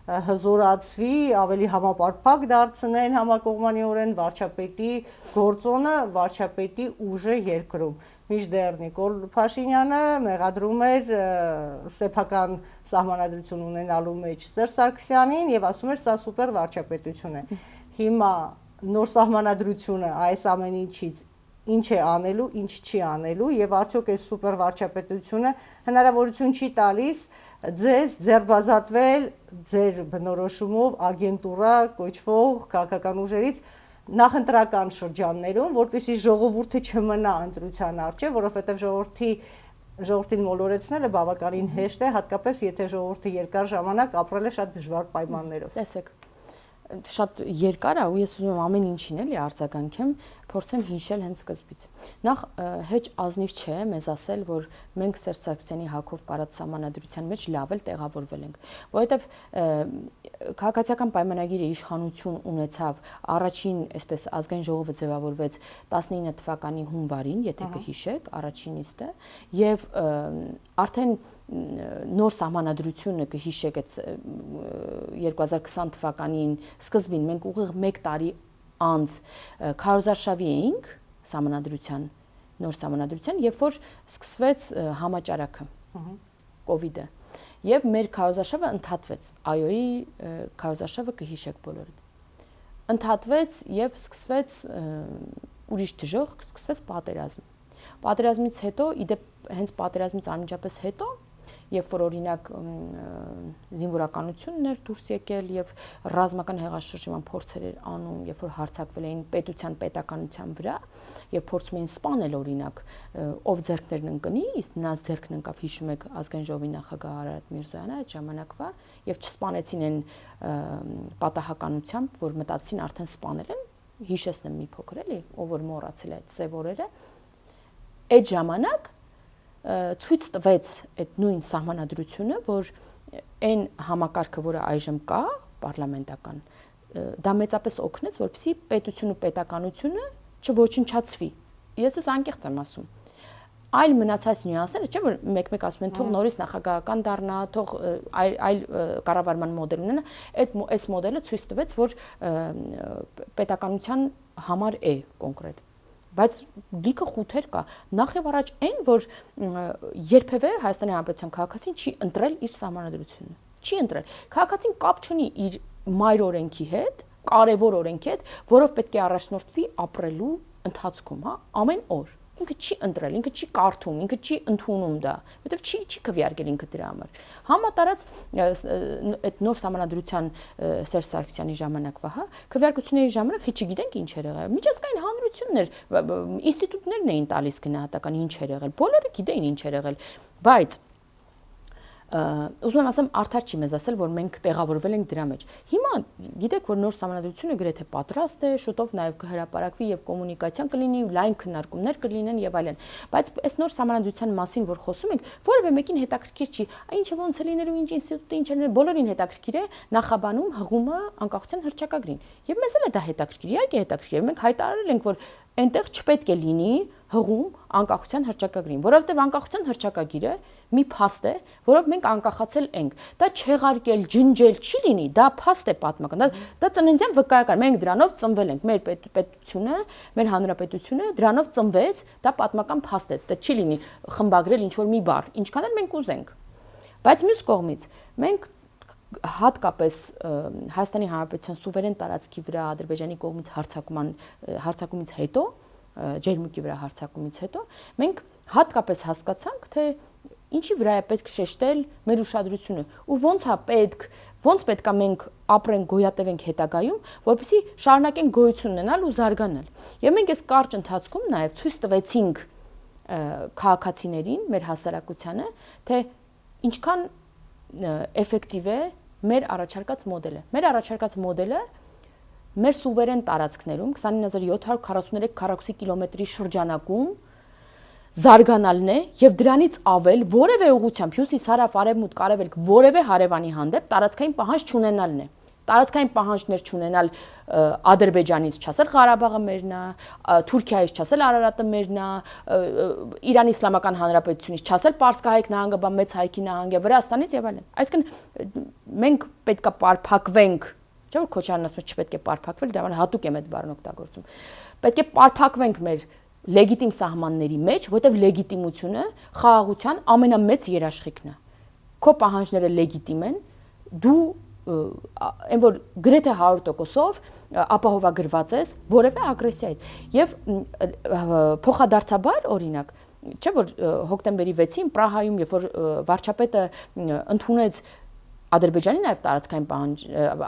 հզորացվի, ավելի համապարփակ դարձնեն համակողմանիորեն վարչապետի գործոնը, վարչապետի ուժը երկրում։ Մինչդեռ Նիկոլ Փաշինյանը մեղադրում էր սեփական սահմանադրություն ունենալու մեջ Սերժ Սարգսյանին եւ ասում էր սա սուպեր վարչապետություն է։ Հիմա նոր սահմանադրությունը այս ամեն ինչից ինչ է անելու, ինչ չի անելու եւ արդյոք այս սուպեր վարչապետությունը հնարավորություն չի տալիս ձեզ ձերբազատվել ձեր բնորոշումով ագենտուրա կոչվող քաղաքական ուժերից նախընտրական շրջաններում, որպեսզի ժողովուրդը չմնա ընտրության առջև, որովհետեւ ժողովրդին մոլորեցնելը բավականին հեշտ է, հատկապես եթե ժողովուրդը երկար ժամանակ ապրել է շատ դժվար պայմաններով։ Տեսեք, շատ երկար է ու ես ուզում եմ ամեն ինչին էլի արձագանքեմ, փորձեմ հիշել հենց սկզբից։ Նախ հեչ ազնիվ չէ մեզ ասել, որ մենք Սերժ Սարգսյանի հակով կարած սահմանադրության մեջ լավ էլ տեղավորվել ենք, որովհետև քաղաքացիական պայմանագիրը իշխանություն ունեցավ առաջին, այսպես ազգային ժողովը ձևավորվեց 19 թվականի հունվարին, եթե կհիշեք, առաջին նիստը, եւ արդեն նոր սահմանադրությունը կհիշեք այդ 2020 թվականին սկզբին մենք ուղիղ 1 տարի անց քարոզարշավի էինք սահմանադրության, նոր սահմանադրության, երբ որ սկսվեց համաճարակը, կովիդը, եւ մեր քարոզարշավը ընդհատվեց, ԱՅՈ-ի քարոզարշավը կհիշեք բոլորդ։ Ընդհատվեց եւ սկսվեց ուրիշ դժոխք, սկսվեց պատերազմ։ Պատերազմից հետո, իդեպ հենց պատերազմից անմիջապես հետո երբ որ օրինակ զինվորականությունն էր դուրս եկել եւ ռազմական հեղաշրջման փորձեր էր անում, երբ որ հարձակվել էին պետության պետականության վրա եւ փորձում էին սպանել օրինակ ով ձեռքներն ընկնի, իսկ նրանց ձեռքն ընկավ, հիշում եք, ազգային ժողովի նախագահ Արարատ Միրզոյանը այդ ժամանակվա եւ չսպանեցին այն պատահականությամբ, որ մտածեցին արդեն սպանել են, հիշեցնեմ մի փոքր էլի, ով որ մոռացել է այդ սև օրերը, այդ ժամանակ ցույց տվեց այդ նույն սահմանադրությունը, որ այն համակարգը, որը այժմ կա, պարլամենտական, դա մեծապես օգնեց, որպեսզի պետություն ու պետականությունը չոչնչացվի։ Ես ես անկեղծ եմ ասում։ Այլ մնացած նյուանսերը, չէ՞ որ մեկ-մեկ ասում են թող նորից նախագահական դառնա, թող այլ կառավարման մոդել ունենա, այս մոդելը ցույց տվեց, որ պետականության համար է կոնկրետ։ Բայց լիքը խութեր կա։ Նախ եւ առաջ այն, որ երբևէ Հայաստանի Հանրապետության քաղաքացին չի ընտրել իր սահմանադրությունը։ Չի ընտրել։ Քաղաքացին կապ չունի իր մայր օրենքի հետ, կարևոր օրենքի հետ, որով պետք է առաջնորդվի ապրելու ընթացքում, հա, ամեն օր։ Ինքը չի ընտրել, ինքը չի կարդում, ինքը չի ընդունում դա, որովհետև չի քվեարկել ինքը դրա համար։ Համատարած այդ նոր սահմանադրության Սերժ Սարգսյանի ժամանակվա, հա, քվեարկությունների ժամանակ քիչ չգիտենք ինչ էր եղել։ Միջազգային հանրություններ, ինստիտուտներն էին տալիս գնահատական ինչ էր եղել, բոլորը գիտեին ինչ էր եղել, բայց ուզում եմ ասեմ, արդար չի մեզ ասել, որ մենք տեղավորվել ենք դրա մեջ։ Հիմա գիտեք, որ նոր սահմանադրությունը գրեթե պատրաստ է, շուտով նաև կհրապարակվի եւ կոմունիկացիան կլինի, լայն քննարկումներ կլինեն եւ այլն։ Բայց այս նոր սահմանադրության մասին, որ խոսում ենք, որևէ մեկին հետաքրքիր չի, ինչը ոնց է լինելու, ինչ ինստիտուտը, ինչ է, բոլորին հետաքրքիր է նախաբանում հղումը անկախության հռչակագրին։ Եվ մեզ էլ է դա հետաքրքիր, իհարկե հետաքրքիր է։ Մենք հայտարարել ենք, որ այնտեղ չպետք է լինի հղում անկախության հռչակագրին, որովհետև անկախության հռչակագիրը մի փաստ է, որով մենք անկախացել ենք։ Դա չեղարկել, ջնջել չի լինի, դա փաստ է պատմական, դա ծննդյան վկայական։ Մենք դրանով ծնվել ենք, մեր պետությունը, մեր հանրապետությունը դրանով ծնվեց, դա պատմական փաստ է, դա չի լինի խմբագրել ինչ-որ մի բառ, ինչքան էլ մենք ուզենք։ Բայց մյուս կողմից մենք հատկապես Հայաստանի Հանրապետության սուվերեն տարածքի վրա Ադրբեջանի կողմից հարձակումից հետո, ջերմուկի վրա հարձակումից հետո, մենք հատկապես հասկացանք, թե ինչի վրա է պետք շեշտել մեր ուշադրությունը ու ոնց պետք է մենք ապրենք, գոյատևենք հետագայում, որպեսզի շարունակենք գոյություն ունենալ ու զարգանալ։ Եվ մենք այս կարճ ընթացքում նաև ցույց տվեցինք քաղաքացիներին, մեր հասարակությանը, թե ինչքան էֆեկտիվ է մեր առաջարկած մոդելը։ Մեր առաջարկած մոդելը մեր սուվերեն տարածքներում 29743 քառակուսի կիլոմետրի շրջանակում զարգանալն է եւ դրանից ավել որևէ ուղղությամբ հյուսիս, հարավ, արևմուտք, արևելք որևէ հարևանի հանդեպ տարածքային պահանջ չունենալն է։ Տարածքային պահանջներ չունենալ Ադրբեջանից չասել Ղարաբաղը մերն է, Թուրքիայից չասել Արարատը մերն է, Իրանի Իսլամական Հանրապետությունից չասել Պարսկահայք նահանգը, բա մեծ հայքի նահանգ է, Վրաստանից եւ այլն։ Այսինքն մենք պետք է պարփակվենք, չէ՞ որ Քոչարյանն ասում է չպետք է պարփակվել, դա հատուկ եմ այդ բառն օգտագործում։ Պետք է պարփակվենք մեր լեգիտիմ սահմանների մեջ, որտեղ լեգիտիմությունը խաղաղության ամենամեծ երաշխիքն է։ Քո պահանջները լեգիտիմ են, դու այն որ գրեթե 100%-ով ապահովագրված ես որևէ ագրեսիայից եւ փոխադարձաբար օրինակ չէ որ հոկտեմբերի 6-ին Պրահայում երբ որ վարչապետը ընդունեց Ադրբեջանի նաև տարածքային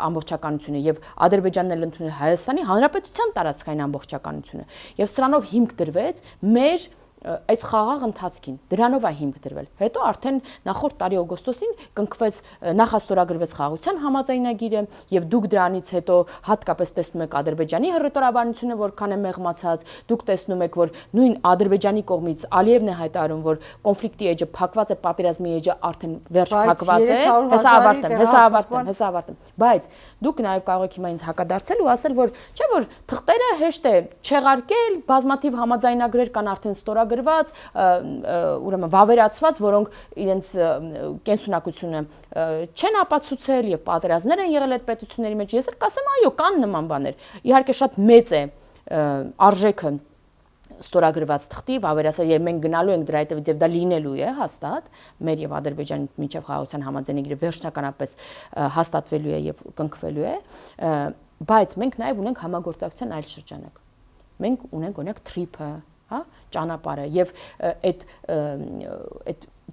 ամբողջականությունը եւ Ադրբեջանն էլ ընդունել Հայաստանի Հանրապետության տարածքային ամբողջականությունը եւ սրանով հիմք դրվեց մեր այս խաղաղ ընթացքին դրանով է հիմք դրվել։ Հետո արդեն նախորդ տարի օգոստոսին կնքվեց նախաստորագրվեց խաղաղության համաձայնագիրը եւ դուք դրանից հետո հատկապես տեսնում եք Ադրբեջանի հռետորաբանությունը որքան է մեղմացած, դուք տեսնում եք որ նույն Ադրբեջանի կողմից Ալիևն է հայտարարում որ կոնֆլիկտի էջը փակված է, պատերազմի էջը արդեն վերջ փակված է, հեսա ավարտեմ, բայց դուք նաեւ կարող եք հիմա ինձ հակադարձել ու ասել որ չէ որ թղթերը հեշտ է չեղարկել, բազմաթիվ համաձայնագրեր կան արդեն ստորագրված, ուրեմն վավերացված, որոնք իրենց կենսունակությունը չեն ապացուցել եւ պատերազմներ են եղել այդ պետությունների մեջ։ Ես էլ կասեմ, այո, կան նման բաներ։ Իհարկե շատ մեծ է արժեքը ստորագրված թղթի վավերացել եւ մենք գնալու ենք դրա հետեւից եւ դա լինելու է հաստատ մեր եւ Ադրբեջանի միջև խաղաղության համաձայնագիրը վերջնականապես հաստատվելու է եւ կնքվելու է, բայց մենք նաեւ ունենք համագործակցության այլ շրջանակ։ Մենք ունենք օրինակ TRIP-ը, հա, ճանապարհը եւ այդ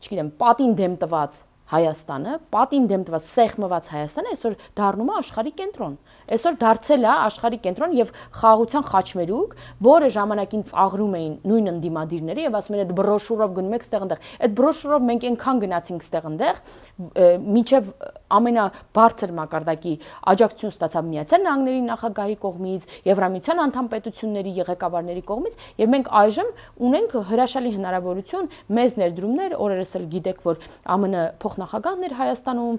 չգիտեմ, պատին դեմ տված Հայաստանը, պատին դեմ տված սեղմված Հայաստանը այսօր դառնում է աշխարհի կենտրոն։ Այսօր դարձել է աշխարհի կենտրոն եւ խաղաղության խաչմերուկ, որը ժամանակին ծաղրում էին նույն ընդդիմադիրները եւ ասում են այդ բրոշուրով գնում եք ստեղ-ընդեղ։ Այդ բրոշուրով մենք այնքան գնացինք ստեղ-ընդեղ, մինչեւ ամենաբարձր մակարդակի աջակցություն ստացավ Միացյալ Նահանգների նախագահի կողմից, Եվրամիության անդամ պետությունների ղեկավարների կողմից, եւ մենք այժմ ունենք հրաշալի հնարավորություն մեծ ներդրումներ, օրերս էլ գիտեք, որ ԱՄՆ փոխնախագահն էր Հայաստանում,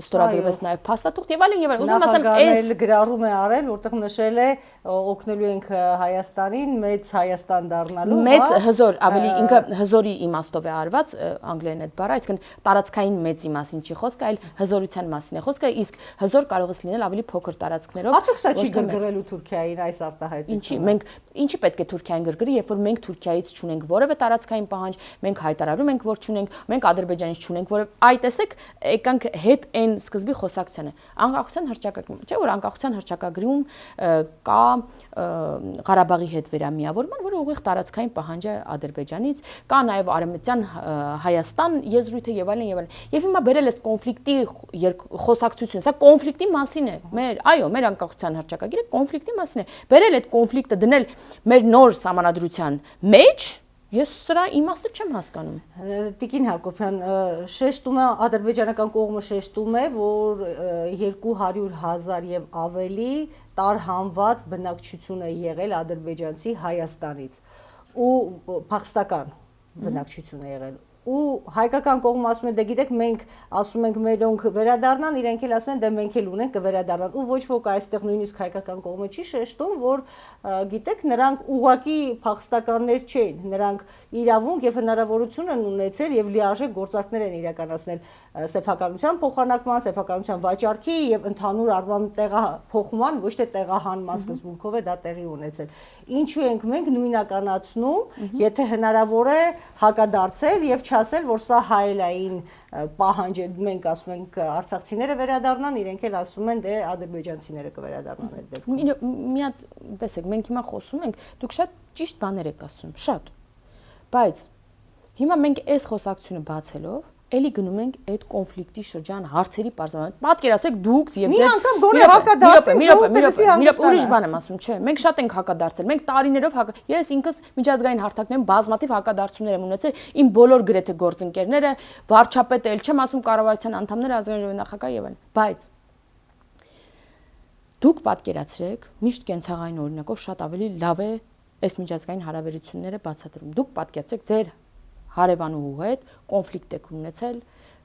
ստորագրվեց նաեւ փաստաթուղթ եւ այլն եւ այլն։ Ուզում ասեմ, այս գրառում է արել, որտեղ նշել է օգնելու ենք Հայաստանին մեծ Հայաստան դառնալու, մեծ հզոր, ավելի ինքը հզորի իմաստով է արված, անգլերեն այդ բառը, այսինքն տարածքային մեծի մասին չի խոսքը, այլ հզորության մասին է խոսքը, իսկ հզոր կարող է լինել ավելի փոքր տարածքներով։ Արդյոք սա չի գրգռելու Թուրքիային այս արտահայտությունը։ Ինչի, մենք ինչի պետք է Թուրքիային գրգռի, երբ որ մենք Թուրքիայից չունենք որևէ տարածքային պահանջ, մենք հայտարարում ենք, որ չունենք, մենք Ադրբեջանից չունենք որևէ, այ տեսեք, եկանք հետ այն սկզբի խոսակցությանը։ Անկախության հռչակագրում, չէ՞ որ անկախության հռչակագրում կա Ղարաբաղի հետ վերամիավորման, որը ուղիղ տարածքային պահանջ է Ադրբեջանից, կա նաև Արևմտյան Հայաստան եզրույթը եւ այլն եւ այլն։ Եվ հիմա բերել է կոնֆլիկտի խոսակցություն, սա կոնֆլիկտի մասին է։ Մեր անկախության հռչակագիրը կոնֆլիկտի մասին է։ Բերել այդ կոնֆլիկտը դնել մեր նոր սահմանադրության մեջ, ես սրա իմաստը չեմ հասկանում։ Տիկին Հակոբյան, շեշտում է ադրբեջանական կողմը շեշտում է, որ 200,000 եւ ավելի տարհանված բնակչություն է եղել ադրբեջանցի Հայաստանից ու փախստական բնակչություն է եղել ու հայկական կողմը ասում է դե գիտեք մենք ասում ենք մերոնք վերադառնան իրենք էլ ասում են դե մենք էլ ունենք կվերադառնան ու ոչ ոք այստեղ նույնիսկ հայկական կողմը չի շեշտում որ գիտեք նրանք ուղակի փախստականներ չեն նրանք իրավունք եւ հնարավորություն են ունեցել եւ լիարժեք գործարքներ են իրականացնել սեփականության փոխանակման, սեփականության վաճառքի եւ ընդհանուր առմամբ տեղափոխման, ոչ թե տեղահանման սկզբունքով է դա տեղի ունեցել։ Ինչու ենք մենք նույնականացնում, եթե հնարավոր է հակադարձել եւ չասել, որ սա հայելային պահանջ է, մենք ասում ենք արցախցիները վերադառնան, իրենք էլ ասում են դե ադրբեջանցիները կվերադառնան այդ դեպքում։ Մի հատ տեսեք, մենք հիմա խոսում ենք, դուք շատ ճիշտ բաներ եք ասում, շատ։ Բայց հիմա մենք այս խոսակցությունը բացելով էլի գնում ենք այդ կոնֆլիկտի շրջան հարցերի բարձրացման։ Պատկերացեք դուք եւ ձեր մի անգամ գոնե հակադարձին, ուրիշ բան եմ ասում, չէ, մենք շատ ենք հակադարձել։ Մենք տարիներով ես ինքս միջազգային հարթակներում բազմաթիվ հակադարձություններ եմ ունեցել, իմ բոլոր գրեթե գործընկերները, վարչապետը, էլ չեմ ասում կառավարության անդամները, ազգային ժողովի նախագահ եւ այլն։ Բայց դուք պատկերացրեք, միշտ կենցաղային օրինակով շատ ավելի լավ է այս միջազգային հարաբերությունները բացատրում։ Դուք պատկերացրեք ձեր հարևանուհու հետ կոնֆլիկտ եք ունեցել,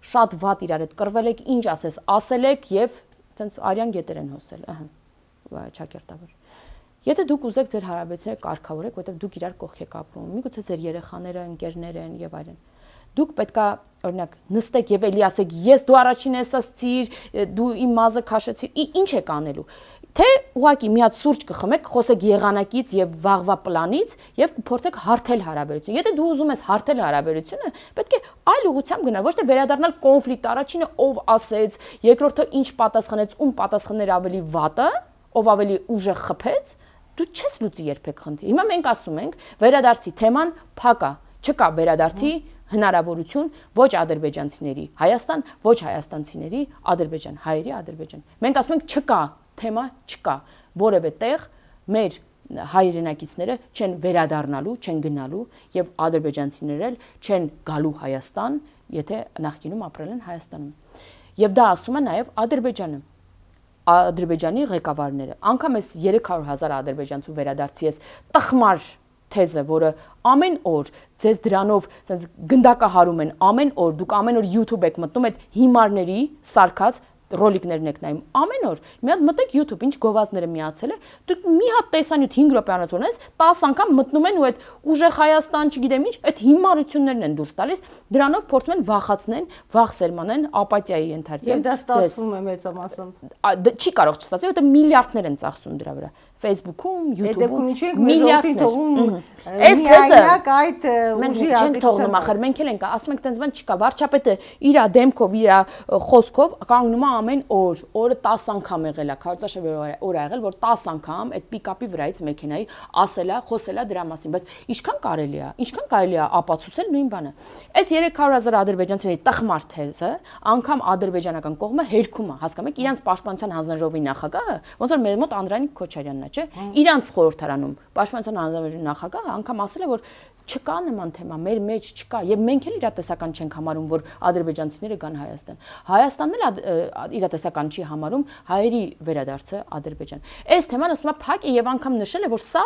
շատ վատ իրար հետ կռվել եք, ինչ ասես, ասել եք եւ տենց արյան գետեր են հոսել, ճակերտավոր։ Եթե դուք ուզեք ձեր հարաբերությունները կարգավորեք, որովհետեւ դուք իրար կողք եք ապրում, միգուցե ձեր երեխաները, ընկերներ են եւ այլն։ Դուք պետքա օրինակ նստեք եւ էլի ասեք, ես դու առաջին ես ասցիր, դու իմ մազը քաշեցիր, ինչ եք անելու։ Թե ուղղակի մի հատ սուրճ կխմեք, խոսեք եղանակից եւ վաղվա պլանից եւ կփորձեք հարթել հարաբերությունը։ Եթե դու ուզում ես հարթել հարաբերությունը, պետք է այլ ուղղությամբ գնալ, ոչ թե վերադառնալ կոնֆլիկտ, առաջինը ով ասեց, երկրորդը ինչ պատասխանեց, ում պատասխաններ ավելի վատը, ով ավելի ուժեղ խփեց, դու չես լուծի երբեք խնդիրը։ Հիմա մենք ասում ենք, վերադարձի թեման փակ է, չկա վերադարձի հնարավորություն ոչ ադրբեջանցիների Հայաստան, ոչ հայաստանցիների Ադրբեջան, հայերի Ադրբեջան։ Մենք ասում ենք չկա թեմա չկա, որևէ տեղ մեր հայրենակիցները չեն վերադառնալու, չեն գնալու եւ ադրբեջանցիներն էլ չեն գալու Հայաստան, եթե նախկինում ապրել են Հայաստանում։ Եվ դա ասում է նաեւ Ադրբեջանը։ Ադրբեջանի ղեկավարները, անգամ այս 300,000 ադրբեջանցու վերադարձի ես տխմար թեզը, որը ամեն օր ձեզ դրանով ասես գնդակահարում են, ամեն օր դուք ամեն օր YouTube եք մտնում այդ հիմարների սարքած ռոլիկներն եք նայում ամեն օր մի հատ մտեք YouTube ինչ գովազդները միացել է դուք մի հատ տեսանյութ 5 րոպեանոց ունես 10 անգամ մտնում են ու այդ ուժեղ Հայաստան չգիտեմ ինչ այդ հիմարություններն են դուրս տալիս դրանով փորձում են վախացնեն վախ սերմանեն ապաթիայի ենթարկել եւ դա ստացվում է մեծամասամբ չի կարող չստացվի որտեղ միլիարդներ են ծախսում դրա վրա Facebook-ում, Դեպքում YouTube-ում ինչու ենք մեր ժողովրդին թողում Այս միայնակ այդ մենք ուժի չենք թողնում, ախր մենք էլ ենք, ասում ենք տենց բան չկա, վարչապետը իր դեմքով, իր խոսքով կանգնում է ամեն օր, օրը 10 անգամ եղել է, քարտաշավի օր ա եղել, որ 10 անգամ այդ պիկապի վրայից մեքենայի ասել է, խոսել է դրա մասին, բայց ինչքան կարելի է ապացուցել նույն բանը։ Այս 300,000 ադրբեջանցիների տխմար թեզը, անգամ ադրբեջանական կողմը հերքում է, հասկանում եք, իրանց պաշտպանության հանձնաժողովի նախագահը, ոնց որ մեր մոտ Անդրանիկ Քոչարյանն է, չէ՞, իրանց խորհրդարանում պաշտպանության հանձնաժողովի նախագահը անգամ ասել է, որ չկա նման թեմա, մեր մեջ չկա եւ մենք էլ իրատեսական չենք համարում, որ ադրբեջանցիները գան Հայաստան։ Հայաստանն էլ իրատեսական չի համարում հայերի վերադարձը Ադրբեջան։ Այս թեման ասում է փակ է եւ անգամ նշել է, որ սա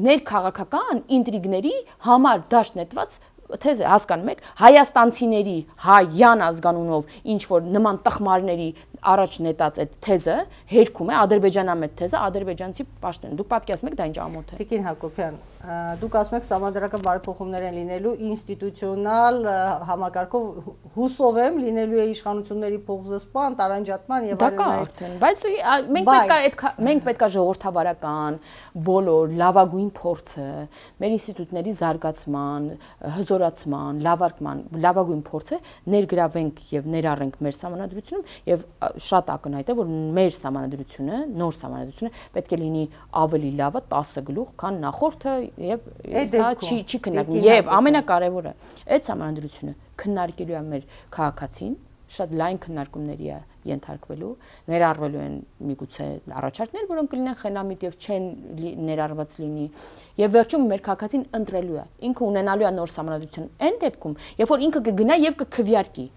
ներքաղաքական ինտրիգների համար դաշտ նետված թեզ է, հասկանում եք, հայաստանցիների հայյան ազգանունով ինչ որ նման տխմարների առաջ նետած այդ թեզը հերքում է ադրբեջանամետ թեզը ադրբեջանցի պաշտոն։ Դուք պատկերացնում եք դա ինչ ամոթ է։ Տիկին Հակոբյան, դուք ասում եք սահմանադրական բարեփոխումներ են լինելու ինստիտուցիոնալ համակարգով հուսով եմ լինելու է իշխանությունների փոխզսպան, տարանջատման եւ այլն։ Դա կա արդեն, բայց մենք պետք է ժողովրդավարական բոլոր լավագույն փորձը մեր ինստիտուտների զարգացման, հզորացման, լավագույն փորձը ներգրավենք եւ ներառենք մեր սահմանադրությունում եւ շատ ակնհայտ է որ մեր սահմանադրությունը, նոր սահմանադրությունը պետք է լինի ավելի լավը 10 գլուխ, քան նախորդը եւ սա չի քննարկվում եւ ամենակարևորը այդ սահմանադրությունը քննարկելու է մեր քաղաքացին շատ լայն քննարկումների է ենթարկվելու, ներառվելու են միգուցե առաջարկներ, որոնք կլինեն խելամիտ եւ չեն ներառված լինի եւ վերջում մեր քաղաքացին ընտրելու է, ինքը ունենալու է նոր սահմանադրություն այն դեպքում, երբ որ ինքը կգնա եւ կքվեարկի։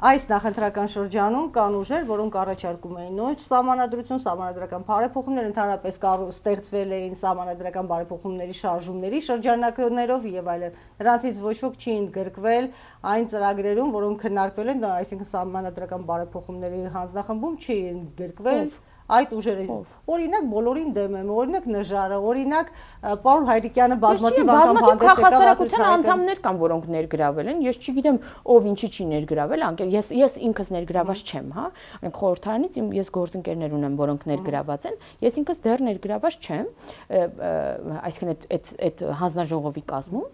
Այս նախընտրական շրջանում կան ուժեր, որոնք առաջարկում էին նոր սահմանադրություն, սահմանադրական բարեփոխումներ, ընդհանրապես ստեղծվել էին սահմանադրական բարեփոխումների շարժումների շրջանակներով եւ այլն։ Նրանցից ոչ ոք չի ընդգրկվել այն ծրագրերում, որոնք քննարկվել են, այսինքն սահմանադրական բարեփոխումների հանձնախմբում չի ընդգրկվել այդ ուժերը։ Օրինակ բոլորին դեմ եմ, օրինակ Նժարը, օրինակ պարոն Հայրիկյանը բազմաթիվ անգամ հանդես եկավ հասարակության անդամներ կան, որոնք ներգրավել են, ես չգիտեմ ով ինչի չի ներգրավել, ես ինքս ներգրաված չեմ, հա, այն խորհրդարանից ես գործընկերներ ունեմ, որոնք ներգրաված են, ես ինքս դեռ ներգրաված չեմ, այսինքն այդ հանձնաժողովի կազմում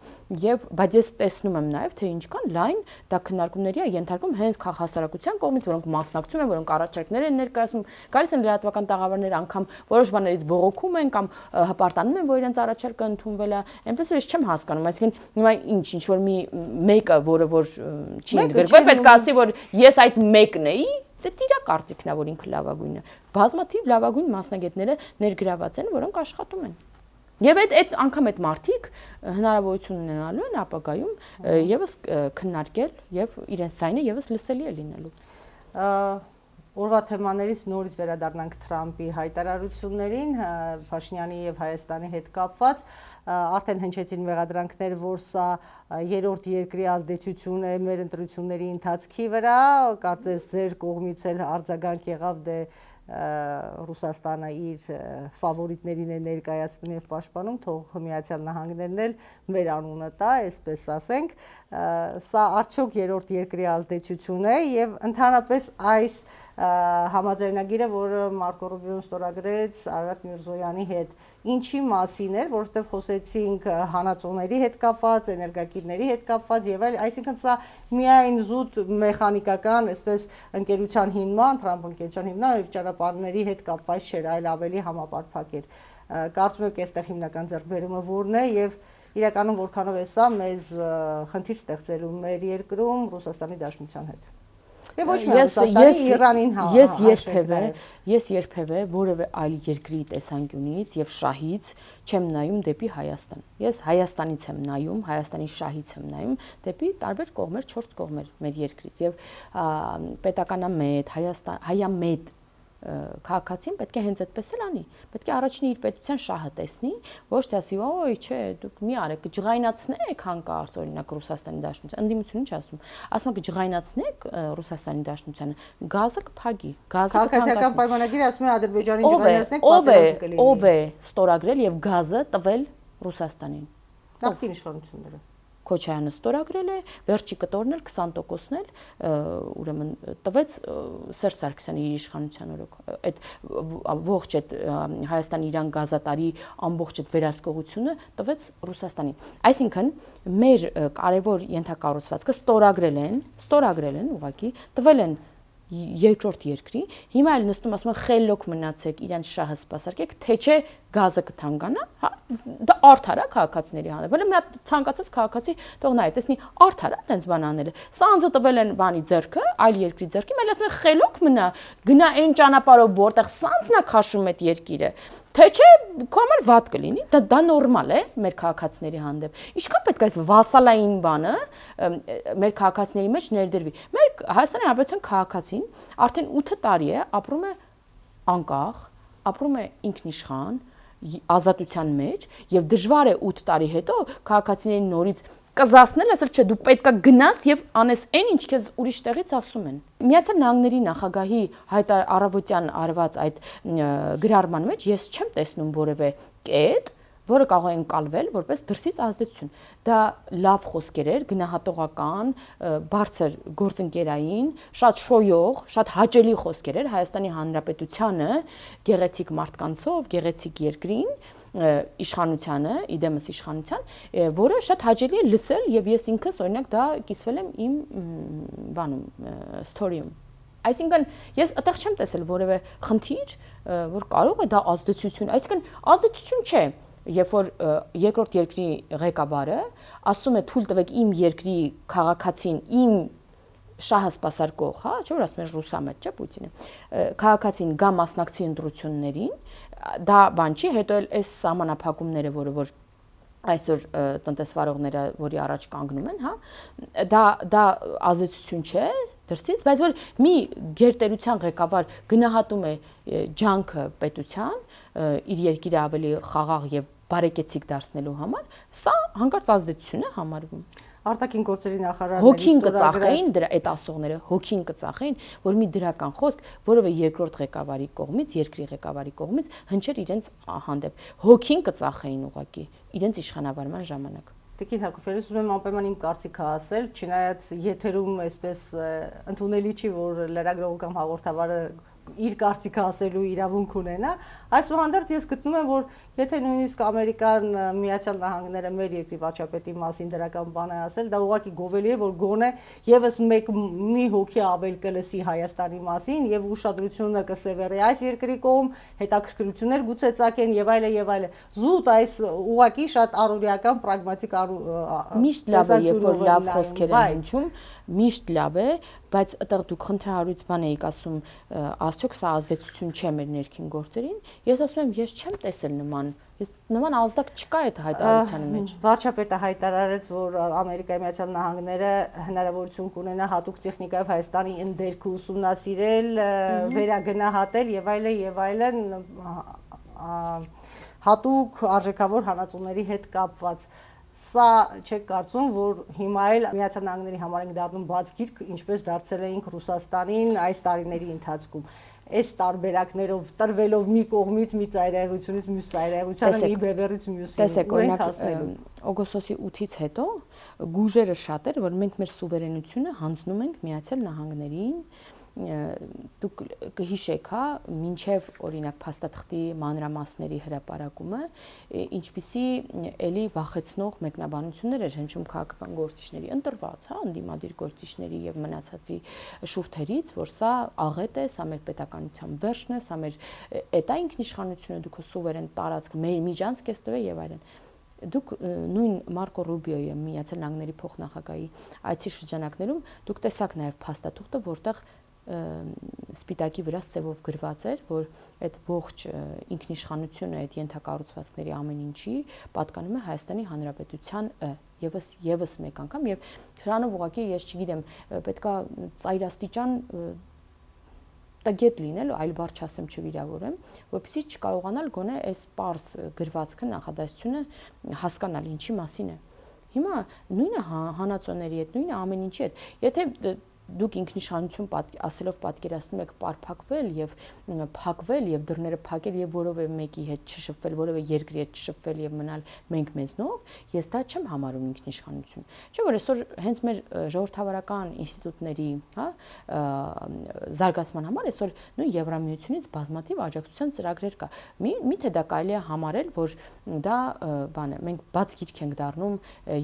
եւ բայց ես տեսնում եմ նաեւ թե ինչքան լայն դա քննարկումների է ենթարկվում հենց հասարակության կողմից, որոնք մասնակցում են, որոնք առաջարկներ են ներկայացնում, գալիս են լրատվական տաղավարներ անգամ որոշ բաներից բողոքում են կամ հպարտանում են, որ իրենց առաջարկը ընդունվել է, այնպես որ ես չեմ հասկանում, այսինքն հիմա ինչ որ մի մեկը, որը որ չի ընդգրկվել, պետք է ասի, որ ես այդ մեկն էի, դե իրա կարծիքն է, որ ինքը լավագույնն է։ Բազմաթիվ լավագույն մասնագետները ներգրաված են, որոնք աշխատում են։ Եվ այդ անգամ այդ մարդիկ հնարավորություն ունենալու են ապագայում եւս քննարկել եւ իրենց ձայնը եւս լսելի է լինելու։ Օրվա թեմաներից նորից վերադառնանք Թրամփի հայտարարություններին, Փաշինյանի եւ Հայաստանի հետ կապված, արդեն հնչեցին մեղադրանքներ, որ սա երրորդ երկրի ազդեցություն է մեր ընտրությունների ընթացքի վրա, կարծես ձեր կողմից էլ արձագանք եղավ դե Ռուսաստանը իր ֆավորիտներին է ներկայացնում եւ պաշտպանում, թող Միացյալ Նահանգներն էլ մեր անունը տա, այսպես ասենք, սա արդյոք երրորդ երկրի ազդեցություն է եւ ընդհանրապես այս համաձայնագիրը, որը Մարկո Ռուբիոն ստորագրեց Արարատ Միրզոյանի հետ, ինչի մասին էր, որովհետև խոսեցինք հանածոների հետ կապված, էներգակիրների հետ կապված եւ այլ, այսինքն սա միայն զուտ մեխանիկական, այսպես ընկերության հիմնման, Թրամփ ընկերության հիմնման եւ ճանապարհների հետ կապված չէր, այլ ավելի համապարփակ էր։ Կարծում եք այստեղ հիմնական ձեռքբերումը որն է եւ իրականում որքանով է սա մեզ խնդիր ստեղծելու մեր երկրում Ռուսաստանի Դաշնության հետ։ Եվ ոչ միայն Ռուսաստանի, Իրանին ես երբևէ որևէ այլ երկրի տեսանկյունից եւ շահից չեմ նայում դեպի Հայաստան։ Ես Հայաստանից եմ նայում, Հայաստանի շահից եմ նայում դեպի տարբեր կողմեր, 4 կողմեր մեր երկրից եւ պետականամետ, հայամետ քաղաքացին պետք է հենց այդպես էլ անի։ Պետք է առաջինը իր պետության շահը տեսնի, ոչ թե ասի, ոյ, չէ, դուք մի արեք, ջղայնացնեք հանկարծ օրինակ Ռուսաստանի Դաշնության, ընդդիմությունը չի ասում, ասում է ջղայնացնեք Ռուսաստանի Դաշնությանը, գազը կփակի, գազը քաղաքացիական պայմանագիրը ասում է Ադրբեջանին ջղայնացնեք, պատերազմ կլինի։ Ով է ստորագրել եւ գազը տվել Ռուսաստանին։ Նախկին իշխանությունները։ Քոչարյանը ստորագրել է, վերջի կտորն էլ 20%-ն էլ ուրեմն տվեց Սերժ Սարգսյանի իր իշխանության օրոք։ Այդ ողջ այդ Հայաստան-Իրան գազատարի ամբողջ այդ վերահսկողությունը տվեց Ռուսաստանին։ Այսինքն մեր կարևոր ենթակառուցվածքը ստորագրել են ուղղակի, տվել են երկրորդ երկրի, հիմա էլ նստում ասում են խելոք մնացեք, իրանց շահը սպասարկեք, թե չէ գազը կթանկանա, դա արդար է քաղաքացիների հանդեպ։ Բալը մի հատ ցանկացած քաղաքացի թող նայ, տեսնի արդար է տենց բան անելը։ Սա անձը տվել են բանի ձեռքը, այլ երկրի ձեռքի, մենք ասում են խելոք մնա, գնա այն ճանապարհով, որտեղ սանձն է քաշում այդ երկիրը։ Թե չէ, քո համար վատ կլինի, դա նորմալ է մեր քաղաքացիների հանդեպ։ Ինչքան պետք է այս վասալային բանը մեր քաղաքացիների մեջ ներդրվի։ Մեր Հայաստանի Հանրապետության քաղաքացին արդեն 8 տարի է ապրում է անկախ, ապրում է ինքնիշխան, ազատության մեջ եւ դժվար է 8 տարի հետո քաղաքացիներին նորից կզասնել, ասել չէ դու պետքա գնաս եւ անես այն ինչ քեզ ուրիշ տեղից ասում են։ Միացյալ Նահանգների նախագահի առավոտյան արված այդ գրառման մեջ ես չեմ տեսնում որևէ կետ, որը կարող է ընկալվել որպես դրսից ազդեցություն։ Դա լավ խոսքեր էր, գնահատողական, բարձր գործընկերային, շատ շոյող, շատ հաճելի խոսքեր էր Հայաստանի Հանրապետությանը, գեղեցիկ մարդկանցով, գեղեցիկ երկրին, իշխանությանը, իդեմս իշխանության, որը շատ հաճելի է լսել եւ ես ինքս օրինակ դա կիսվել եմ իմ բանում ստորիում։ Այսինքն ես այդտեղ չեմ տեսել որևէ խնդիր, որ կարող է դա ազդեցություն, այսինքն ազդեցություն չէ, երբ որ երկրորդ երկրի ղեկավարը ասում է թույլ տվեք իմ երկրի քաղաքացին, իմ շահը սպասարկող, հա, չէ՞ որ ասում են ռուսամետ, չէ՞ Պուտինը, քաղաքացին գա մասնակցի ընտրություններին, դա բան չի, հետո էլ այս սահմանափակումները, որ այսօր տնտեսվարողները, որի առաջ կանգնում են, հա, դա ազդեցություն չէ դրսից, բայց որ մի գերտերության ղեկավար գնահատում է ջանքը պետության, իր երկիրը ավելի խաղաղ եւ բարեկեցիկ դարձնելու համար, սա հանկարծ ազդեցություն է համարվում։ Արտաքին գործերի նախարարների հոգին կծախեին դրա այդ ասողները, հոգին կծախեին, որ մի դրական խոսք որևէ երկրորդ ղեկավարի կողմից, երկրի ղեկավարի կողմից հնչեր իրենց հանդեպ։ Հոգին կծախեին ուղղակի իրենց իշխանավարման ժամանակ։ Տիկին Հակոբյան, ուզում եմ անպայման իմ կարծիքը ասել, չնայած եթերում այսպես ընդունելի չի, որ լրագրողը կամ հաղորդավարը իր կարծիքը ասելու իրավունք ունենա, այսուհանդերձ ես գտնում եմ, որ եթե նույնիսկ Ամերիկան Միացյալ Նահանգները մեր երկրի վարչապետի մասին դրական բան է ասել, դա ուղղակի գովելի է, որ գոնե եւս մի հոգի ավել կլսի Հայաստանի մասին եւ ուշադրությունը կսևեռի այս երկրի կողմ, հետաքրքրություններ գուցե ծագեն եւ այլն։ Զուտ այս ուղղակի շատ առօրեական պրագմատիկ միշտ լավ է, երբ որ լավ խոսքեր են հնչում, միշտ լավ է, բայց այդտեղ դուք խնդրահարույց բան էիք ասում, ասչոք սա ազդեցություն չէ մեր ներքին գործերին։ Ես ասում եմ, ես չեմ տեսել նման ազդակ չկա այդ հայտարարության մեջ։ Վարչապետը հայտարարեց, որ Ամերիկայի Միացյալ Նահանգները հնարավորություն կունենա հատուկ տեխնիկայով Հայաստանի ընդերքը ուսումնասիրել, վերագնահատել եւ այլն հատուկ արժեքավոր հանածոների հետ կապված։ Սա չեք կարծում, որ հիմա էլ Միացյալ Նահանգների համար ենք դառնում բաց գիրք, ինչպես դարձել էինք Ռուսաստանին այս տարիների ընթացքում։ Այս տարբերակներով տրվելով մի կողմից մի ծայրահեղությունից մյուս ծայրահեղությանը, մի բևեռից մյուսին։ Տեսեք, օրինակ օգոստոսի 8-ից հետո գուժերը շատ էր, որ մենք մեր սուվերենությունը հանձնում ենք Միացյալ Նահանգներին, դուք կհիշեք, հա, մինչև օրինակ փաստաթղթի մանրամասների հրապարակումը, ինչպիսի էլի վախեցնող մեկնաբանություններ էր հնչում քաղաքական գործիչների ընտրված, հա, ընդդիմադիր գործիչների եւ մնացածի շուրթերից, որ սա աղետ է, սա մեր պետականության վերջն է, սա մեր էտա ինքնիշխանությունը, դուք սուվերեն տարածք, մեր միջանցք ես տվել եւ այլն։ Դուք նույն Մարկո Ռուբիոյի Միացյալ Նահանգների փոխնախագահի այցի շրջանակներում դուք տեսաք նաեւ փաստաթուղթը, որտեղ սպիտակի վրա սևով գրված էր, որ այդ ողջ ինքնիշխանությունը, այդ ենթակառուցվածքների ամեն ինչի պատկանում է Հայաստանի Հանրապետության եւս մեկ անգամ եւ սրանով ուղղակի ես չգիտեմ, պետքա ծայրաստիճան տագետ լինել, այլ բառ չասեմ չվիրավորեմ, որպեսզի չկարողանալ գոնե այս պարզ գրվածքը նախադասությունը հասկանալ ինչի մասին է։ Հիմա նույնը հանածոների հետ, նույնը ամեն ինչի հետ, եթե դուք ինքնիշխանություն ասելով պատկերացնում եք պարփակվել եւ փակվել եւ դռները փակել եւ որևէ մեկի հետ չշփվել, որևէ երկրի հետ չշփվել եւ մնալ մենք մեզնով, ես դա չեմ համարում ինքնիշխանություն։ Չէ՞ որ այսօր հենց մեր ժողովրդավարական ինստիտուտների, հա, զարգացման համար այսօր նույն Եվրամիությունից բազմաթիվ աջակցության ծրագրեր կա։ Միթե դա կարելի է համարել, որ դա բան է, մենք բաց գիրք ենք դառնում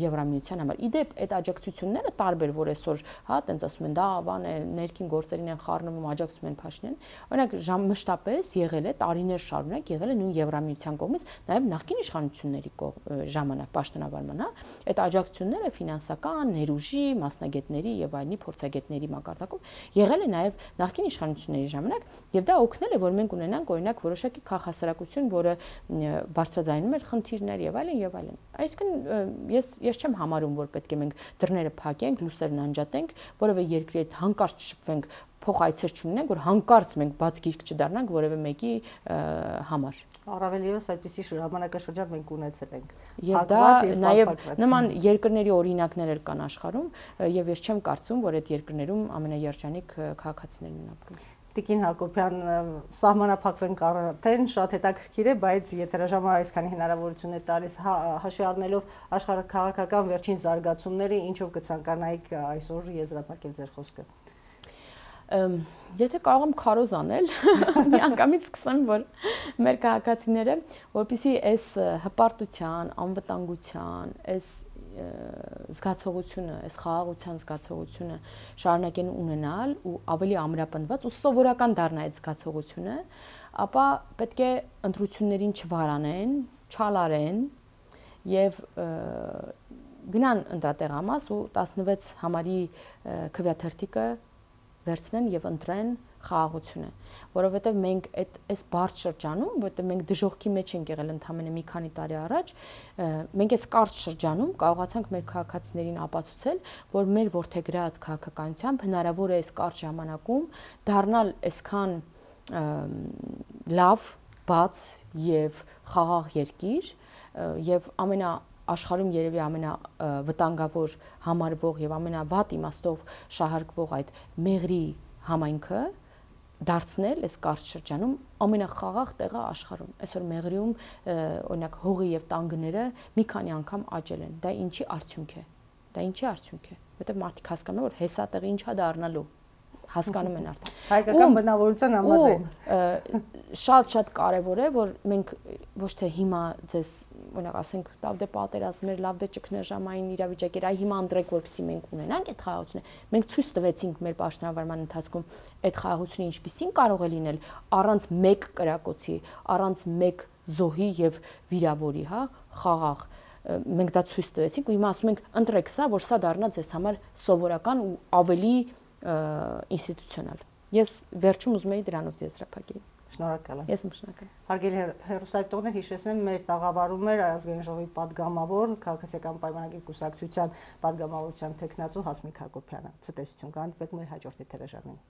Եվրամիության համար։ Իդեպ այդ աջակցությունները տարբեր, որ այսօր, հա, տենց ասում են, դա բան է, ներքին գործերին են խառնվում, աջակցում են Փաշինյանին։ Օրինակ մշտապես եղել է տարիներ շարունակ եղել է նույն Եվրամիության կողմից, նաև նախկին իշխանությունների ժամանակ պաշտոնավարման, հա, այդ աջակցությունները ֆինանսական, ներուժի, մասնագետների եւ այլնի փորձագետների մակարդակում եղել է նաև նախկին իշխանությունների ժամանակ, եւ դա օգնել է, որ մենք ունենանք օրինակ որոշակի քաղաքասարակություն, որը բարձրաձայնում էր խնդիրներ եւ այլն եւ այլն։ Այսինքն ես չեմ համարում, որ պետք է մենք դռները փակենք, լույսերն անջատենք, որովհետեւ երկրի հետ հանկարծ շփվենք, փոխայցեր չունենք, որ հանկարծ մենք բաց գիրք չդառնանք որևէ մեկի համար։ Առավել եւս այդպիսի ժամանակաշրջան մենք ունեցել ենք։ Եվ դա նաև նման երկրների օրինակներ էլ կան աշխարհում, եւ ես չեմ կարծում, որ այդ երկրներում ամենաերջանիկ քաղաքացիներն են ապրում։ Տիկին Հակոբյան, սահմանափակվենք արդեն, շատ հետաքրքիր է, բայց եթերաժամը այսքան հնարավորություն է տալիս հաշվի առնելով աշխարհաքաղաքական վերջին զարգացումները, ինչով կցանկանայիք այսօր եզրափակել ձեր խոսքը։ Եթե կարող եմ քարոզ անել, միանգամից սկսեմ, որ մեր քաղաքացիները, որպեսզի այս հպարտության, անվտանգության, այս զգացողությունը, այս խաղաղության զգացողությունը շարունակեն ունենալ ու ավելի ամրապնդված ու սովորական դառնա այդ զգացողությունը, ապա պետք է ընտրություններին չվարանեն, չալարեն եւ գնան ընտրատեղամաս ու 16 համարի քվեաթերթիկը վերցնեն եւ ընտրեն խաղաղությունը, որովհետեւ մենք այս բարդ շրջանում, որովհետեւ մենք դժողքի մեջ ենք եղել ընդամենը մի քանի տարի առաջ, մենք այս կարճ շրջանում կարողացանք մեր քաղաքացիներին ապացուցել, որ մեր որդեգրած քաղաքականությամբ հնարավոր է այս կարճ ժամանակում դառնալ այսքան լավ, բաց եւ խաղաղ երկիր եւ աշխարհում երևի ամենավտանգավոր համարվող եւ ամենավատ իմաստով շահարկվող այդ մեղրի համայնքը դարձնել այս կարճ շրջանում ամենախաղաղ տեղը աշխարհում։ Այսօր մեղրիում օրինակ հողի եւ տանգները մի քանի անգամ աճել են։ Դա ինչի արդյունք է։ Որտեղ մարդիկ հասկանում են, որ հեսա տեղը ինչա դառնալու։ Հասկանում են արդեն։ Հայկական բնավորության համաձայն։ Շատ կարևոր է, որ մենք ոչ թե հիմա ձեզ, օրինակ ասենք, լավ դե պատերազմներ, լավ դե ճգնաժամային իրավիճակեր, այ հիմա ընտրեք, որպեսզի մենք ունենանք այդ խաղաղությունը։ Մենք ցույց տվեցինք մեր պաշտոնավարման ընթացքում այդ խաղաղությունը ինչպիսին կարող է լինել առանց մեկ կրակոցի, առանց մեկ զոհի եւ վիրավորի, հա, խաղաղ։ Մենք դա ցույց տվեցինք ու հիմա ասում ենք ընտրեք սա, որ սա դառնա ձեզ համար սովորական ու ավելի ինստիտուցիոնալ։ Ես վերջում ուզում եի դրանով եզրափակել։ Շնորհակալ եմ։ Ես եմ շնորհակալ։ Հարգելի հեռուստադիտողներ, հիշեցնեմ, մեր տաղավարում էր Ազգային ժողովի պատգամավոր, քաղաքացիական պայմանագրի կուսակցության պատգամավորության թեկնածու Հասմիկ Հակոբյանը։ Ցտեսություն, կհանդիպենք մեր հաջորդ եթերաժամին։